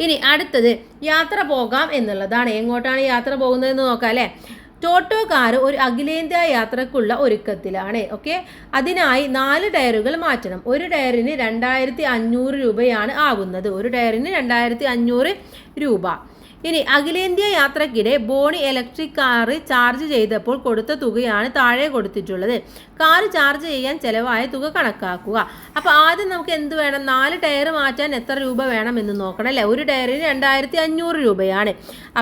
ഇനി അടുത്തത് യാത്ര പോകാം എന്നുള്ളതാണ്. എങ്ങോട്ടാണ് യാത്ര പോകുന്നതെന്ന് നോക്കാം അല്ലേ? ടോട്ടോ കാർ ഒരു അഖിലേന്ത്യാ യാത്രക്കുള്ള ഒരുക്കത്തിലാണ്. ഓക്കെ, അതിനായി 4 ടയറുകൾ മാറ്റണം. ഒരു ടയറിന് 2500 രൂപയാണ് ആകുന്നത്. ഒരു ടയറിന് 2500 രൂപ. ഇനി അഖിലേന്ത്യാ യാത്രക്കിടെ ബോണി ഇലക്ട്രിക് കാറ് ചാർജ് ചെയ്തപ്പോൾ കൊടുത്ത തുകയാണ് താഴെ കൊടുത്തിട്ടുള്ളത്. കാറ് ചാർജ് ചെയ്യാൻ ചിലവായ തുക കണക്കാക്കുക. അപ്പോൾ ആദ്യം നമുക്ക് എന്ത് വേണം? 4 ടയർ മാറ്റാൻ എത്ര രൂപ വേണം എന്ന് നോക്കണം അല്ലേ? ഒരു ടയറിന് 2500 രൂപയാണ്.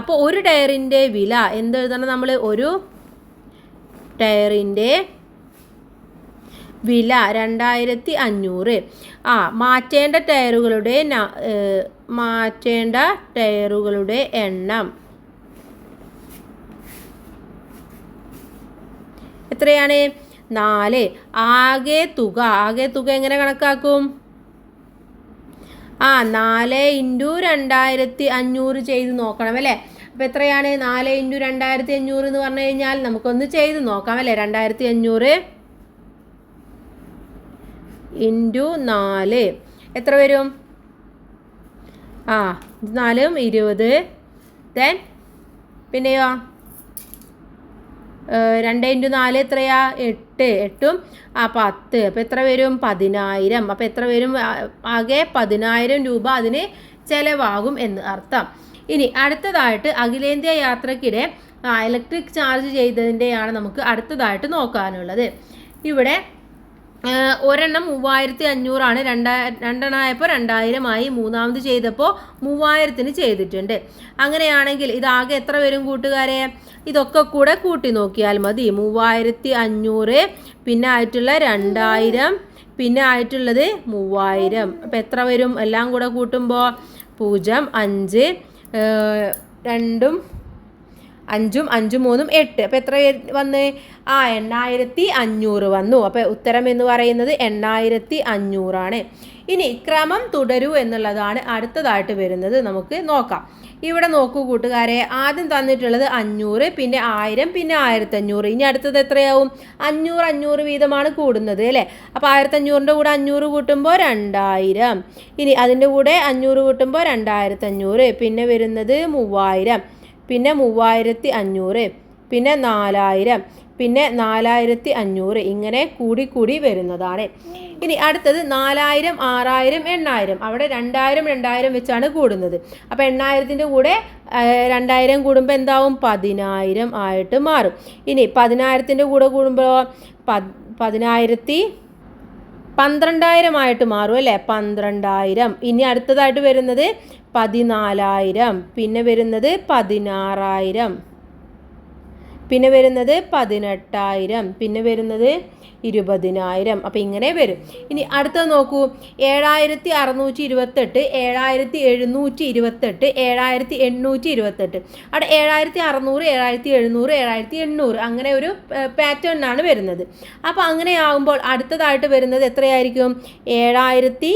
അപ്പോൾ ഒരു ടയറിൻ്റെ വില എന്തെഴുതണം നമ്മൾ? ഒരു ടയറിൻ്റെ വില 2500. മാറ്റേണ്ട ടയറുകളുടെ എണ്ണം എത്രയാണ്? 4. ആകെ തുക എങ്ങനെ കണക്കാക്കും? 4 × 2500 ചെയ്ത് നോക്കണം അല്ലേ? അപ്പോൾ എത്രയാണ് 4 × 2500 എന്ന് പറഞ്ഞു കഴിഞ്ഞാൽ നമുക്കൊന്ന് ചെയ്ത് നോക്കാം അല്ലേ? 2500 × 4 എത്ര വരും? 4 20. ദെൻ പിന്നെയോ 2 × 4 എത്രയാ? 8 8ഉം 10. അപ്പോൾ എത്ര വരും? 10,000. അപ്പോൾ എത്ര വരും? ആകെ 10,000 രൂപ അതിന് ചിലവാകും എന്ന് അർത്ഥം. ഇനി അടുത്തതായിട്ട് അഖിലേന്ത്യാ യാത്രക്കിടെ ഇലക്ട്രിക് ചാർജ് ചെയ്തതിൻ്റെയാണ് നമുക്ക് അടുത്തതായിട്ട് നോക്കാനുള്ളത്. ഇവിടെ ഒരെണ്ണം 3500 ആണ്. രണ്ടെണ്ണമായപ്പോൾ 2000 ആയി. മൂന്നാമത് ചെയ്തപ്പോൾ 3000-ന് ചെയ്തിട്ടുണ്ട്. അങ്ങനെയാണെങ്കിൽ ഇതാകെ എത്ര വരും കൂട്ടുകാരെ? ഇതൊക്കെ കൂടെ കൂട്ടി നോക്കിയാൽ മതി. 3500 പിന്നെ ആയിട്ടുള്ള 2000 പിന്നെ ആയിട്ടുള്ളത് 3000. അപ്പോൾ എത്ര വരും? എല്ലാം കൂടെ കൂട്ടുമ്പോൾ 0 5 2 5 5 3 8. അപ്പോൾ എത്ര വന്ന്? 8500 വന്നു. അപ്പോൾ ഉത്തരം എന്ന് പറയുന്നത് 8500 ആണ്. ഇനി ക്രമം തുടരൂ എന്നുള്ളതാണ് അടുത്തതായിട്ട് വരുന്നത്. നമുക്ക് നോക്കാം. ഇവിടെ നോക്കൂ കൂട്ടുകാരെ, ആദ്യം തന്നിട്ടുള്ളത് 500, പിന്നെ 1000, പിന്നെ 1500. ഇനി അടുത്തത് എത്രയാവും? 500 500 വീതമാണ് കൂടുന്നത് അല്ലേ? അപ്പോൾ 1500ൻ്റെ കൂടെ 500 കൂട്ടുമ്പോൾ 2000. ഇനി അതിൻ്റെ കൂടെ 500 കൂട്ടുമ്പോൾ 2500. പിന്നെ വരുന്നത് 3000, പിന്നെ 3500, പിന്നെ 4000, പിന്നെ 4500. ഇങ്ങനെ കൂടി വരുന്നതാണ്. ഇനി അടുത്തത് 4000 6000 8000. അവിടെ 2000 വെച്ചാണ് കൂടുന്നത്. അപ്പോൾ 8000ൻ്റെ കൂടെ 2000 കൂടുമ്പോൾ എന്താവും? 10000 ആയിട്ട് മാറും. ഇനി 10000ൻ്റെ കൂടെ കൂടുമ്പോൾ 12000 ആയിട്ട് മാറും അല്ലേ? 12000. ഇനി അടുത്തതായിട്ട് വരുന്നത് 14000, പിന്നെ വരുന്നത് 16000, പിന്നെ വരുന്നത് 18000, പിന്നെ വരുന്നത് 20000. അപ്പോൾ ഇങ്ങനെ വരും. ഇനി അടുത്തത് നോക്കൂ, 7628, 7728, 7828. അവിടെ 7600, 7700, 7800 അങ്ങനെ ഒരു പാറ്റേണിനാണ് വരുന്നത്. അപ്പോൾ അങ്ങനെ ആകുമ്പോൾ അടുത്തതായിട്ട് വരുന്നത് എത്രയായിരിക്കും? 7000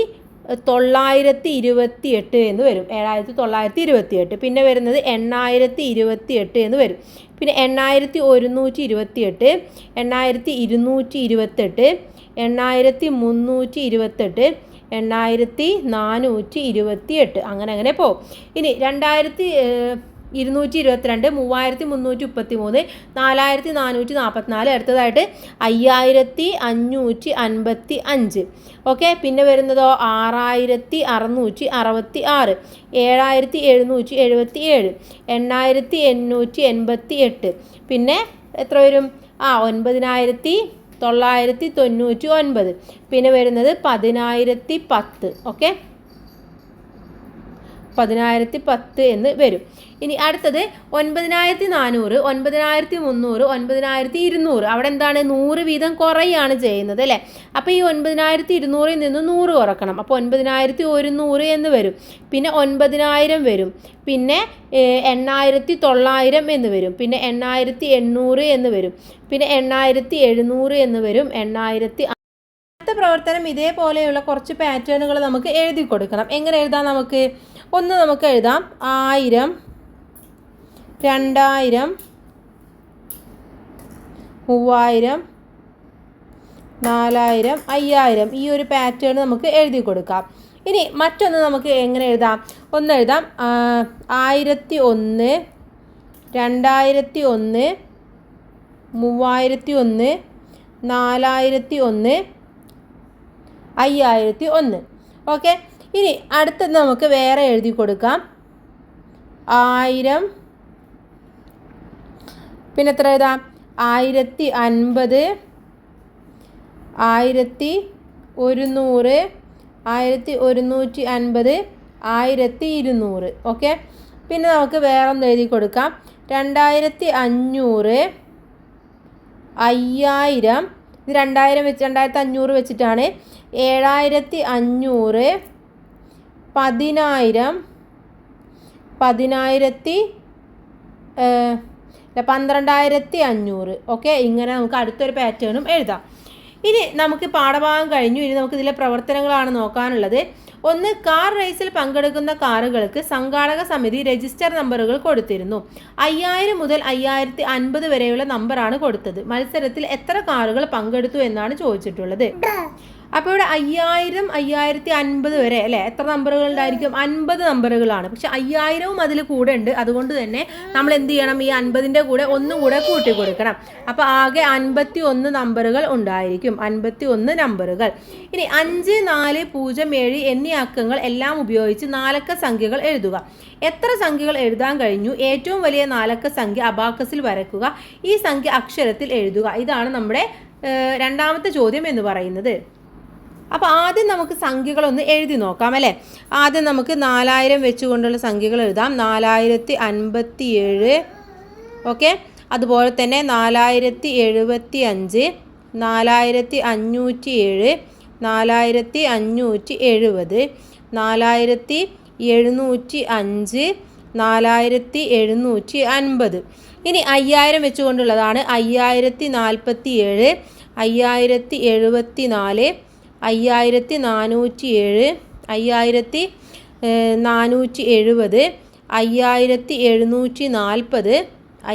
928 എന്ന് വരും. 7928. പിന്നെ വരുന്നത് 8028 എന്ന് വരും. പിന്നെ 8128, 8228, 8328, 8428 അങ്ങനെ പോകും. ഇനി 2222, 3333, 4444, അടുത്തതായിട്ട് 5555. ഓക്കെ, പിന്നെ വരുന്നതോ 6666, 7777, 8888. പിന്നെ എത്ര വരും? 9999. പിന്നെ വരുന്നത് 10010. ഓക്കെ, 10010 എന്ന് വരും. ഇനി അടുത്തത് 9400, 9300, 9200. അവിടെ എന്താണ്? 100 വീതം കുറയാണ് ചെയ്യുന്നത് അല്ലേ? അപ്പോൾ ഈ 9200 നിന്ന് 100 കുറക്കണം. അപ്പോൾ 9100 എന്ന് വരും. പിന്നെ 9000 വരും. പിന്നെ 8900 എന്ന് വരും. പിന്നെ 8800 എന്ന് വരും. പിന്നെ 8700 എന്ന് വരും. 8000. അടുത്ത പ്രവർത്തനം ഇതേപോലെയുള്ള കുറച്ച് പാറ്റേണുകൾ നമുക്ക് എഴുതി കൊടുക്കണം. എങ്ങനെ എഴുതാം? നമുക്ക് എഴുതാം 1000, 2000, 3000, 4000, 5000. ഈ ഒരു പാറ്റേൺ നമുക്ക് എഴുതി കൊടുക്കാം. ഇനി മറ്റൊന്ന് നമുക്ക് എങ്ങനെ എഴുതാം? എഴുതാം 1001, 2001, 3001, 4001, 5001. ഓക്കെ, ഇനി അടുത്തത് നമുക്ക് വേറെ എഴുതി കൊടുക്കാം 1000. പിന്നെ എത്ര എഴുതാം? 1050, 1100, 1150, 1200. ഓക്കെ, പിന്നെ നമുക്ക് വേറൊന്ന് എഴുതി കൊടുക്കാം 2500, 5000. ഇത് 2500 വെച്ചിട്ടാണ്. 7500, 10000, 12500. ഓക്കെ, ഇങ്ങനെ നമുക്ക് അടുത്തൊരു പാറ്റേണും എഴുതാം. ഇനി നമുക്ക് പാഠഭാഗം കഴിഞ്ഞു. ഇനി നമുക്ക് ഇതിലെ പ്രവർത്തനങ്ങളാണ് നോക്കാനുള്ളത്. ഒന്ന്, കാർ റേസിൽ പങ്കെടുക്കുന്ന കാറുകൾക്ക് സംഘാടക സമിതി രജിസ്റ്റർ നമ്പറുകൾ കൊടുത്തിരുന്നു. 5000 മുതൽ 5050 വരെയുള്ള നമ്പറാണ് കൊടുത്തത്. മത്സരത്തിൽ എത്ര കാറുകൾ പങ്കെടുത്തു എന്നാണ് ചോദിച്ചിട്ടുള്ളത്. അപ്പോൾ ഇവിടെ 5000, 5050 വരെ അല്ലേ? എത്ര നമ്പറുകൾ ഉണ്ടായിരിക്കും? 50 നമ്പറുകളാണ്. പക്ഷെ 5000വും അതിൽ കൂടെ ഉണ്ട്. അതുകൊണ്ട് തന്നെ നമ്മൾ എന്ത് ചെയ്യണം? ഈ 50ൻ്റെ കൂടെ ഒന്നും കൂടെ കൂട്ടി കൊടുക്കണം. അപ്പോൾ ആകെ 51 നമ്പറുകൾ ഉണ്ടായിരിക്കും. 51 നമ്പറുകൾ. ഇനി 5, 4, 0, 7 എന്നീ അക്കങ്ങൾ എല്ലാം ഉപയോഗിച്ച് 4 അക്ക സംഖ്യകൾ എഴുതുക. എത്ര സംഖ്യകൾ എഴുതാൻ കഴിഞ്ഞു? ഏറ്റവും വലിയ 4 അക്ക സംഖ്യ അബാക്കസിൽ വരയ്ക്കുക. ഈ സംഖ്യ അക്ഷരത്തിൽ എഴുതുക. ഇതാണ് നമ്മുടെ രണ്ടാമത്തെ ചോദ്യം എന്ന് പറയുന്നത്. അപ്പോൾ ആദ്യം നമുക്ക് സംഖ്യകളൊന്ന് എഴുതി നോക്കാം അല്ലേ? ആദ്യം നമുക്ക് 4000 വെച്ചുകൊണ്ടുള്ള സംഖ്യകൾ എഴുതാം. 4057. ഓക്കെ, അതുപോലെ തന്നെ 4075, 4507, 4570, 4705, 4750. ഇനി 5000 വെച്ചുകൊണ്ടുള്ളതാണ് 5047, 5074, 5407, 5470,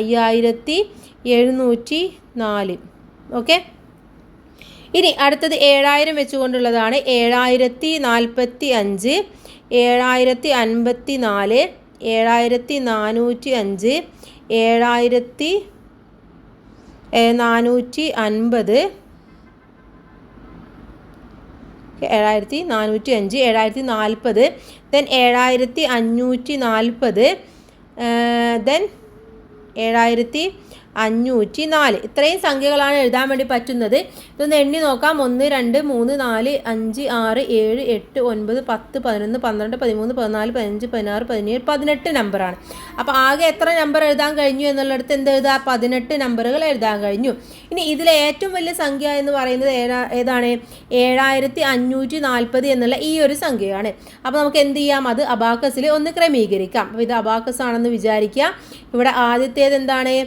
5740, 5704. ഓക്കെ, ഇനി അടുത്തത് 7000 വെച്ചുകൊണ്ടുള്ളതാണ് 7045, 7054, 7405, 7450, 7405, 7040, then 7540, then 7504. ഇത്രയും സംഖ്യകളാണ് എഴുതാൻ വേണ്ടി പറ്റുന്നത്. ഇതൊന്ന് എണ്ണി നോക്കാം. 1, 2, 3, 4, 5, 6, 7, 8, 9, 10, 11, 12, 13, 14, 15, 16, 17, 18 നമ്പറാണ്. അപ്പോൾ ആകെ എത്ര നമ്പർ എഴുതാൻ കഴിഞ്ഞു എന്നുള്ളിടത്ത് എന്ത് എഴുതുക? 18 നമ്പറുകൾ എഴുതാൻ കഴിഞ്ഞു. ഇനി ഇതിലെ ഏറ്റവും വലിയ സംഖ്യ എന്ന് പറയുന്നത് ഏതാണ്? 7540 എന്നുള്ള ഈ ഒരു സംഖ്യയാണ്. അപ്പോൾ നമുക്ക് എന്ത് ചെയ്യാം? അത് അബാക്കസിൽ ഒന്ന് ക്രമീകരിക്കാം. അപ്പോൾ ഇത് അബാക്കസ് ആണെന്ന് വിചാരിക്കുക. ഇവിടെ ആദ്യത്തേത് എന്താണ്?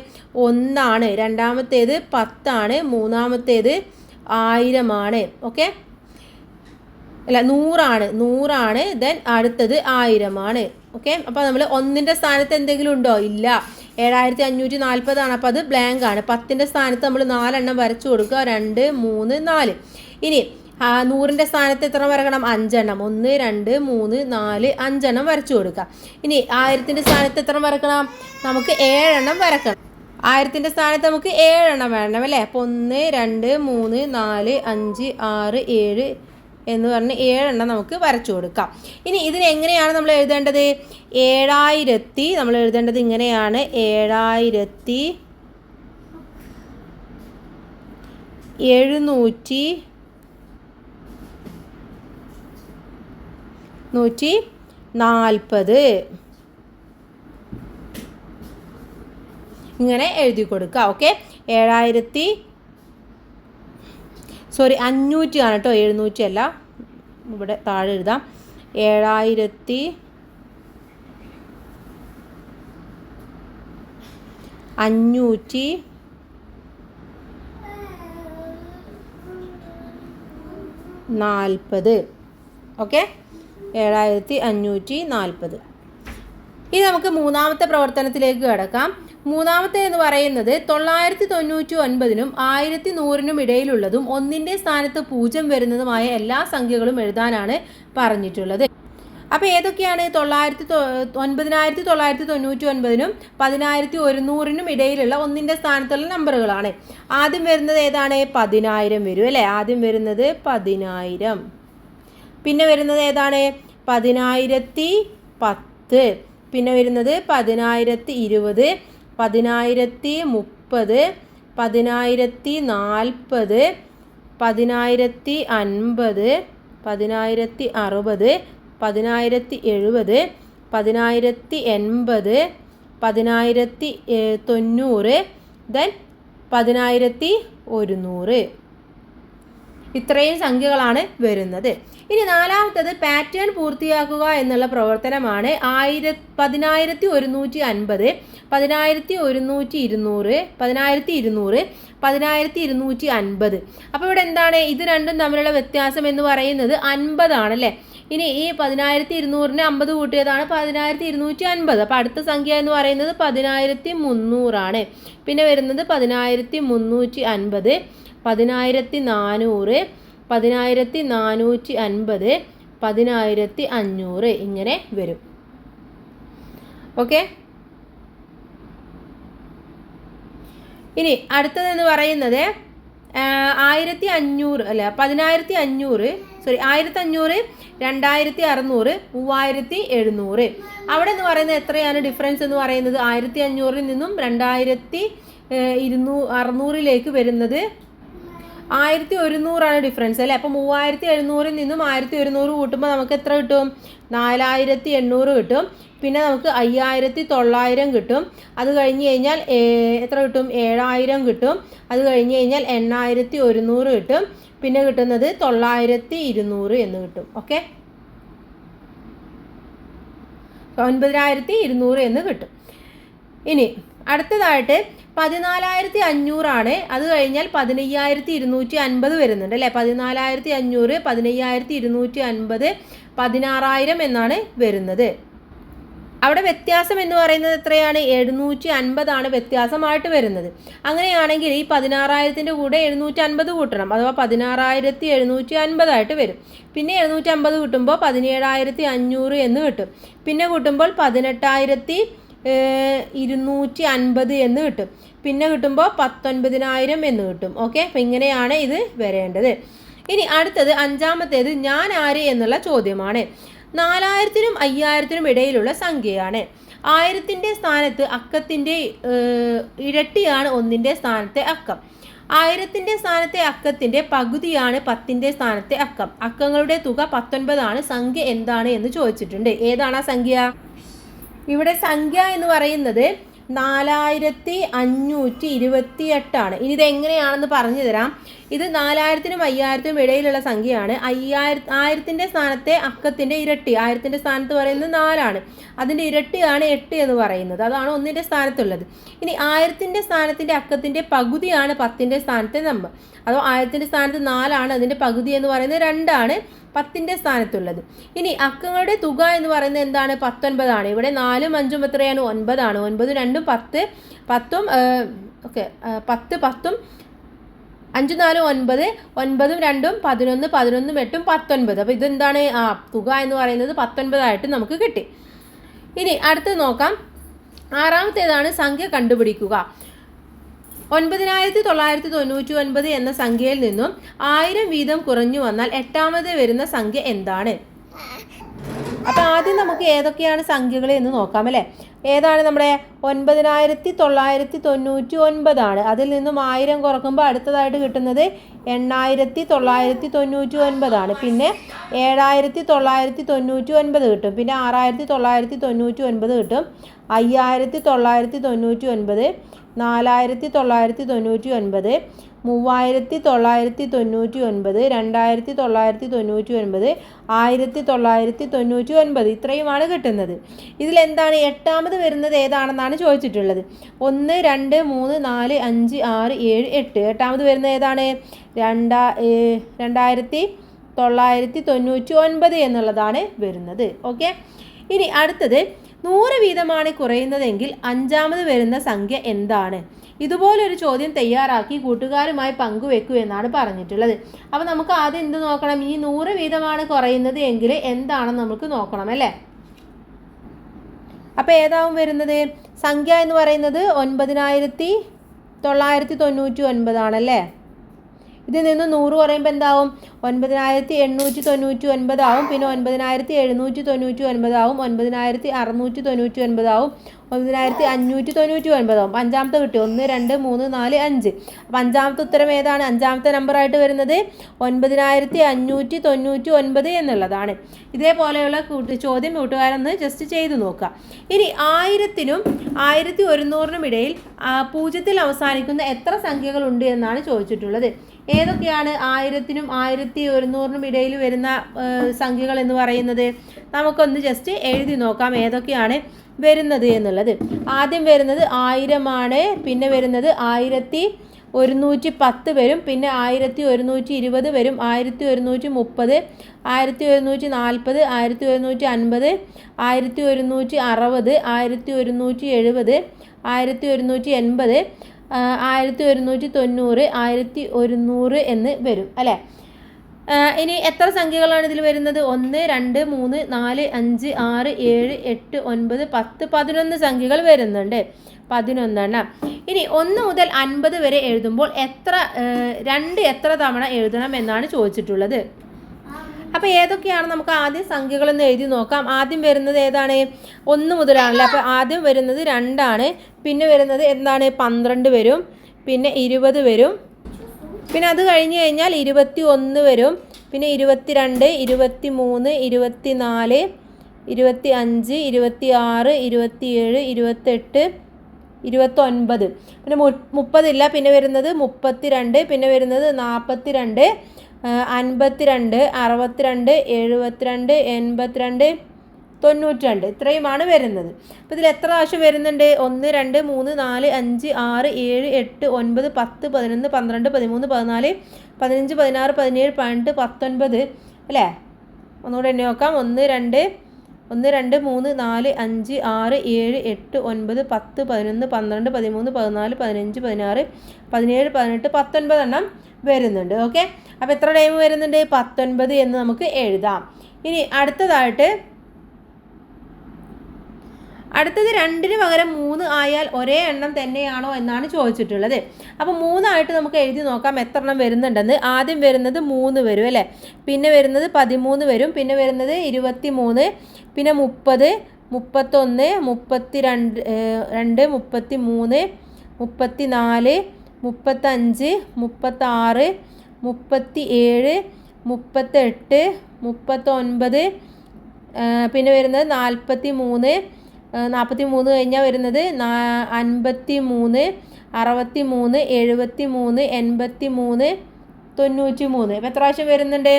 1 ആണ്. രണ്ടാമത്തേത് 10 ആണ്. മൂന്നാമത്തേത് 1000 ആണ്. ഓക്കെ, അല്ല 100 ആണ്. ദെൻ അടുത്തത് 1000 ആണ്. ഓക്കെ, അപ്പോൾ നമ്മൾ 1ൻ്റെ സ്ഥാനത്ത് എന്തെങ്കിലും ഉണ്ടോ? ഇല്ല. 7540 ആണ്. അപ്പോൾ അത് ബ്ലാങ്ക് ആണ്. 10ൻ്റെ സ്ഥാനത്ത് നമ്മൾ 4 എണ്ണം വരച്ചു കൊടുക്കുക. 2 3 4. ഇനി 100ൻ്റെ സ്ഥാനത്ത് എത്ര വരക്കണം? 5 എണ്ണം. 1 2 3 4 5 എണ്ണം വരച്ചു കൊടുക്കുക. ഇനി 1000ൻ്റെ സ്ഥാനത്ത് എത്ര വരക്കണം? നമുക്ക് 7 എണ്ണം വരക്കണം. 1000ൻ്റെ സ്ഥാനത്ത് നമുക്ക് 7 എണ്ണം വേണം അല്ലേ? അപ്പോൾ 1 2 3 4 5 6 7 എന്ന് പറഞ്ഞ് 7 എണ്ണം നമുക്ക് വരച്ചു കൊടുക്കാം. ഇനി ഇതിന് എങ്ങനെയാണ് നമ്മൾ എഴുതേണ്ടത്? 7000 നമ്മൾ എഴുതേണ്ടത് ഇങ്ങനെയാണ്. 7740 ഇങ്ങനെ എഴുതി കൊടുക്കുക. ഓക്കെ, 500 ആണ് കേട്ടോ, 700 അല്ല. ഇവിടെ താഴെ എഴുതാം. 7540. ഓക്കെ, 7540. ഇനി നമുക്ക് മൂന്നാമത്തെ പ്രവർത്തനത്തിലേക്ക് കിടക്കാം. മൂന്നാമത്തെ എന്ന് പറയുന്നത് 999നും 1100നും ഇടയിലുള്ളതും 1ൻ്റെ സ്ഥാനത്ത് 0 വരുന്നതുമായ എല്ലാ സംഖ്യകളും എഴുതാനാണ് പറഞ്ഞിട്ടുള്ളത്. അപ്പോൾ ഏതൊക്കെയാണ്? 9999നും 10100നും ഇടയിലുള്ള 1ൻ്റെ സ്ഥാനത്തുള്ള നമ്പറുകളാണ്. ആദ്യം വരുന്നത് ഏതാണ്? 10000 വരും അല്ലേ? ആദ്യം വരുന്നത് 10000. പിന്നെ വരുന്നത് ഏതാണ്? 10010. പിന്നെ വരുന്നത് 10020, 10030, 10040, 10050, 10050, 10060, 10070, 10080, 10090, ദെൻ 10100. ഇത്രയും സംഖ്യകളാണ് വരുന്നത്. ഇനി നാലാമത്തത് പാറ്റേൺ പൂർത്തിയാക്കുക എന്നുള്ള പ്രവർത്തനമാണ്. 10150, 11200, 11200, 11250. അപ്പോൾ ഇവിടെ എന്താണ്? ഇത് രണ്ടും തമ്മിലുള്ള വ്യത്യാസം എന്ന് പറയുന്നത് 50 ആണല്ലേ? ഇനി ഈ 11200ന് 50 കൂട്ടിയതാണ് 11250. അപ്പോൾ അടുത്ത സംഖ്യ എന്ന് പറയുന്നത് 11300 ആണ്. പിന്നെ വരുന്നത് 11350, 10400, 10450, 10500 ഇങ്ങനെ വരും. ഓക്കെ, ഇനി അടുത്തതെന്ന് പറയുന്നത് 1500 അല്ല 10500, 1500, 2600, 3700. അവിടെ എന്ന് പറയുന്നത് എത്രയാണ് ഡിഫറൻസ് എന്ന് പറയുന്നത്? 1500ൽ നിന്നും 2600ലേക്ക് വരുന്നത് 1100 ഡിഫറൻസ് അല്ലേ? അപ്പോൾ 3700ൽ നിന്നും 1100 കൂട്ടുമ്പോൾ നമുക്ക് എത്ര കിട്ടും? 4800 കിട്ടും. പിന്നെ നമുക്ക് 5900 കിട്ടും. അത് കഴിഞ്ഞ് കഴിഞ്ഞാൽ എത്ര കിട്ടും? 7000 കിട്ടും. അത് കഴിഞ്ഞ് കഴിഞ്ഞാൽ 8100 കിട്ടും. പിന്നെ കിട്ടുന്നത് 9200 എന്ന് കിട്ടും. ഓക്കെ, 9200 എന്ന് കിട്ടും. ഇനി അടുത്തതായിട്ട് 14500 ആണ്. അത് കഴിഞ്ഞാൽ 15250 വരുന്നുണ്ട് അല്ലേ? 14500, 15250, 16000 എന്നാണ് വരുന്നത്. അവിടെ വ്യത്യാസം എന്ന് പറയുന്നത് എത്രയാണ്? 750 ആണ് വ്യത്യാസമായിട്ട് വരുന്നത്. അങ്ങനെയാണെങ്കിൽ ഈ 16000ൻ്റെ കൂടെ 750 കൂട്ടണം. അഥവാ 16750 ആയിട്ട് വരും. പിന്നെ 750 കിട്ടുമ്പോൾ 17500 എന്ന് കിട്ടും. പിന്നെ കൂട്ടുമ്പോൾ 18250 എന്ന് കിട്ടും. പിന്നെ കിട്ടുമ്പോൾ 19000 എന്ന് കിട്ടും. ഓക്കെ, അപ്പം ഇങ്ങനെയാണ് ഇത് വരേണ്ടത്. ഇനി അടുത്തത് അഞ്ചാമത്തേത് ഞാൻ ആര് എന്നുള്ള ചോദ്യമാണ്. 4000നും 5000നും ഇടയിലുള്ള സംഖ്യയാണ്. 1000ൻ്റെ സ്ഥാനത്ത് അക്കത്തിൻ്റെ ഇരട്ടിയാണ് 1ൻ്റെ സ്ഥാനത്തെ അക്കം. 1000ൻ്റെ സ്ഥാനത്തെ അക്കത്തിൻ്റെ പകുതിയാണ് 10ൻ്റെ സ്ഥാനത്തെ അക്കം. അക്കങ്ങളുടെ തുക 19 ആണ്. സംഖ്യ എന്താണ് എന്ന് ചോദിച്ചിട്ടുണ്ട്. ഏതാണ് ആ സംഖ്യ? ഇവിടെ സംഖ്യ എന്ന് പറയുന്നത് 4528 ആണ്. ഇനി ഇത് എങ്ങനെയാണെന്ന് പറഞ്ഞു തരാം. ഇത് 4000നും 5000നും ഇടയിലുള്ള സംഖ്യയാണ്. 1000ൻ്റെ സ്ഥാനത്തെ അക്കത്തിൻ്റെ ഇരട്ടി, 1000ൻ്റെ സ്ഥാനത്ത് പറയുന്നത് 4 ആണ്. അതിൻ്റെ ഇരട്ടിയാണ് 8 എന്ന് പറയുന്നത്. അതാണ് 1ൻ്റെ സ്ഥാനത്തുള്ളത്. ഇനി 1000ൻ്റെ സ്ഥാനത്തിൻ്റെ അക്കത്തിൻ്റെ പകുതിയാണ് 10ൻ്റെ സ്ഥാനത്തെ നമ്പർ. അതോ 1000ൻ്റെ സ്ഥാനത്ത് 4 ആണ്, അതിൻ്റെ പകുതി എന്ന് പറയുന്നത് 2 ആണ്. 10ൻ്റെ സ്ഥാനത്തുള്ളത്. ഇനി അക്കങ്ങളുടെ തുക എന്ന് പറയുന്നത് എന്താണ്? 19 ഇവിടെ 4ഉം 5ഉം എത്രയാണ്? 9 9ഉം 2ഉം 10 10ഉം ഓക്കെ 10 10ഉം 5 4 9 9ഉം 2ഉം 11 11ഉം 8ഉം 19. അപ്പോൾ ഇതെന്താണ്? തുക എന്ന് പറയുന്നത് 19 ആയിട്ട് നമുക്ക് കിട്ടി. ഇനി അടുത്ത് നോക്കാം. ആറാമത്തേതാണ് സംഖ്യ കണ്ടുപിടിക്കുക. 9999 എന്ന സംഖ്യയിൽ നിന്നും 1000 വീതം കുറഞ്ഞു വന്നാൽ എട്ടാമത് വരുന്ന സംഖ്യ എന്താണ്? അപ്പോൾ ആദ്യം നമുക്ക് ഏതൊക്കെയാണ് സംഖ്യകൾ എന്ന് നോക്കാം അല്ലേ. ഏതാണ് നമ്മുടെ 9999 അതിൽ നിന്നും 1000 കുറക്കുമ്പോൾ അടുത്തതായിട്ട് കിട്ടുന്നത് 8999 പിന്നെ 7999 കിട്ടും, പിന്നെ 6999 കിട്ടും, 5999, 4999, 3999, 2999, 1999 ഇത്രയുമാണ് കിട്ടുന്നത്. ഇതിലെന്താണ് എട്ടാമത് വരുന്നത് ഏതാണെന്നാണ് ചോദിച്ചിട്ടുള്ളത്. 1 2 3 4 5 6 7 8 എട്ടാമത് വരുന്നത് ഏതാണ്? 2999 എന്നുള്ളതാണ് വരുന്നത്. ഓക്കെ. ഇനി അടുത്തത് 100 വീതമാണ് കുറയുന്നതെങ്കിൽ അഞ്ചാമത് വരുന്ന സംഖ്യ എന്താണ്? ഇതുപോലൊരു ചോദ്യം തയ്യാറാക്കി കൂട്ടുകാരുമായി പങ്കുവെക്കൂ എന്നാണ് പറഞ്ഞിട്ടുള്ളത്. അപ്പോൾ നമുക്ക് ആദ്യം എന്ത് നോക്കണം? ഈ 100 വീതമാണ് കുറയുന്നത് എങ്കിൽ എന്താണെന്ന് നമുക്ക് നോക്കണം അല്ലേ. അപ്പോൾ ഏതാവും വരുന്നത്? സംഖ്യ എന്ന് പറയുന്നത് 9999 ആണല്ലേ. ഇതിൽ നിന്ന് 100 കുറയുമ്പോൾ എന്താവും? 9899 ആവും, പിന്നെ 9799 ആവും, 9699 ആവും, 9599 ആവും. അഞ്ചാമത്തെ കിട്ടി 1 2 3 4 5. അപ്പം അഞ്ചാമത്തെ ഉത്തരം ഏതാണ്? അഞ്ചാമത്തെ നമ്പറായിട്ട് വരുന്നത് 9599 എന്നുള്ളതാണ്. ഇതേപോലെയുള്ള ചോദ്യം കൂട്ടുകാരൊന്ന് ജസ്റ്റ് ചെയ്തു നോക്കുക. ഇനി 1000നും 1100നും ഇടയിൽ 0ത്തിൽ അവസാനിക്കുന്ന എത്ര സംഖ്യകളുണ്ട് എന്നാണ് ചോദിച്ചിട്ടുള്ളത്. ഏതൊക്കെയാണ് 1000നും 1100നും ഇടയിൽ വരുന്ന സംഖ്യകൾ എന്ന് പറയുന്നത്? നമുക്കൊന്ന് ജസ്റ്റ് എഴുതി നോക്കാം ഏതൊക്കെയാണ് വരുന്നത് എന്നുള്ളത്. ആദ്യം വരുന്നത് 1000 ആണ്, പിന്നെ വരുന്നത് 1110 വരും, പിന്നെ 1120 വരും, 1130, 1140, 1150, 1160, 1170, 1180, 1190, 1100 എന്ന് വരും അല്ലേ. ഇനി എത്ര സംഖ്യകളാണ് ഇതിൽ വരുന്നത്? 1 2 3 4 5 6 7 8 9 10 11 സംഖ്യകൾ വരുന്നുണ്ട്. 11 എണ്ണം. ഇനി 1 മുതൽ 50 വരെ എഴുതുമ്പോൾ എത്ര തവണ എഴുതണം എന്നാണ് ചോദിച്ചിട്ടുള്ളത്. അപ്പോൾ ഏതൊക്കെയാണ് നമുക്ക് ആദ്യം സംഖ്യകളെന്ന് എഴുതി നോക്കാം. ആദ്യം വരുന്നത് ഏതാണ്? 1 മുതലാണല്ലോ. അപ്പോൾ ആദ്യം വരുന്നത് 2 ആണ്, പിന്നെ വരുന്നത് എന്താണ്? 12 വരും, പിന്നെ 20 വരും, പിന്നെ അത് കഴിഞ്ഞ് കഴിഞ്ഞാൽ 21 വരും, പിന്നെ 22, 23, 24, 25, 26, 27, 28, 29, പിന്നെ 30 ഇല്ല, പിന്നെ വരുന്നത് 32, പിന്നെ വരുന്നത് 42, 52, 62, 72, 82, 92 ഇത്രയുമാണ് വരുന്നത്. അപ്പോൾ ഇതിൽ എത്ര പ്രാവശ്യം വരുന്നുണ്ട്? 1 2 3 4 5 6 7 8 9 10 11 12 13 14 15 16 17 18 19 അല്ലേ. ഒന്നുകൂടെ എണ്ണി നോക്കാം. 1 2 3 4 5 6 7 8 9 10 11 12 13 14 15 16 17 18 19 എണ്ണം വരുന്നുണ്ട്. ഓക്കെ. അപ്പോൾ എത്ര ടൈം വരുന്നുണ്ട്? 19 എന്ന് നമുക്ക് എഴുതാം. ഇനി അടുത്തത് 2ന് പകരം 3 ആയാൽ ഒരേ എണ്ണം തന്നെയാണോ എന്നാണ് ചോദിച്ചിട്ടുള്ളത്. അപ്പോൾ 3 ആയിട്ട് നമുക്ക് എഴുതി നോക്കാം എത്ര എണ്ണം വരുന്നുണ്ടെന്ന്. ആദ്യം വരുന്നത് 3 വരും അല്ലേ, പിന്നെ വരുന്നത് 13 വരും, പിന്നെ വരുന്നത് 23, പിന്നെ 30, 31, 32, 33, 34, 35, 36, 37, 38, 39, പിന്നെ വരുന്നത് 43, 43 കഴിഞ്ഞാൽ വരുന്നത് 53, 63, 73, 83, 93. അപ്പോൾ എത്ര പ്രാവശ്യം വരുന്നുണ്ട്?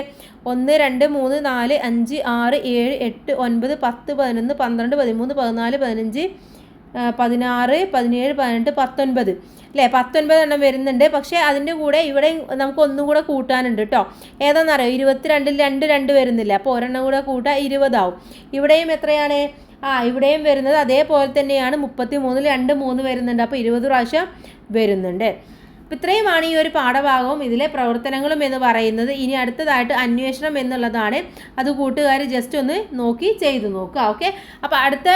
1 2 3 4 5 6 7 8 9 10 11 12 13 14 15 16 17 18 19. അല്ലേ 19 എണ്ണം വരുന്നുണ്ട്. പക്ഷേ അതിൻ്റെ കൂടെ ഇവിടെ നമുക്ക് ഒന്നും കൂടെ കൂട്ടാനുണ്ട് കേട്ടോ. ഏതാണെന്നറിയോ 22-ൽ 2 വരുന്നില്ല. അപ്പോൾ ഒരെണ്ണം കൂടെ കൂട്ടാൻ 20 ആവും. ഇവിടെയും എത്രയാണ്? ഇവിടെയും വരുന്നത് അതേപോലെ തന്നെയാണ്. 33-ൽ 3 വരുന്നുണ്ട്. അപ്പോൾ 20 പ്രാവശ്യം വരുന്നുണ്ട്. അപ്പോൾ ഇത്രയുമാണ് ഈ ഒരു പാഠഭാഗവും ഇതിലെ പ്രവർത്തനങ്ങളും എന്ന് പറയുന്നത്. ഇനി അടുത്തതായിട്ട് അന്വേഷണം എന്നുള്ളതാണ്. അത് കൂട്ടുകാർ ജസ്റ്റ് ഒന്ന് നോക്കി ചെയ്തു നോക്കുക. ഓക്കെ, അപ്പോൾ അടുത്ത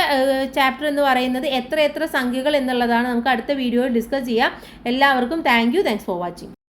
ചാപ്റ്റർ എന്ന് പറയുന്നത് എത്ര സംഖ്യകൾ എന്നുള്ളതാണ്. നമുക്ക് അടുത്ത വീഡിയോയിൽ ഡിസ്കസ് ചെയ്യാം. എല്ലാവർക്കും താങ്ക്സ് ഫോർ വാച്ചിങ്.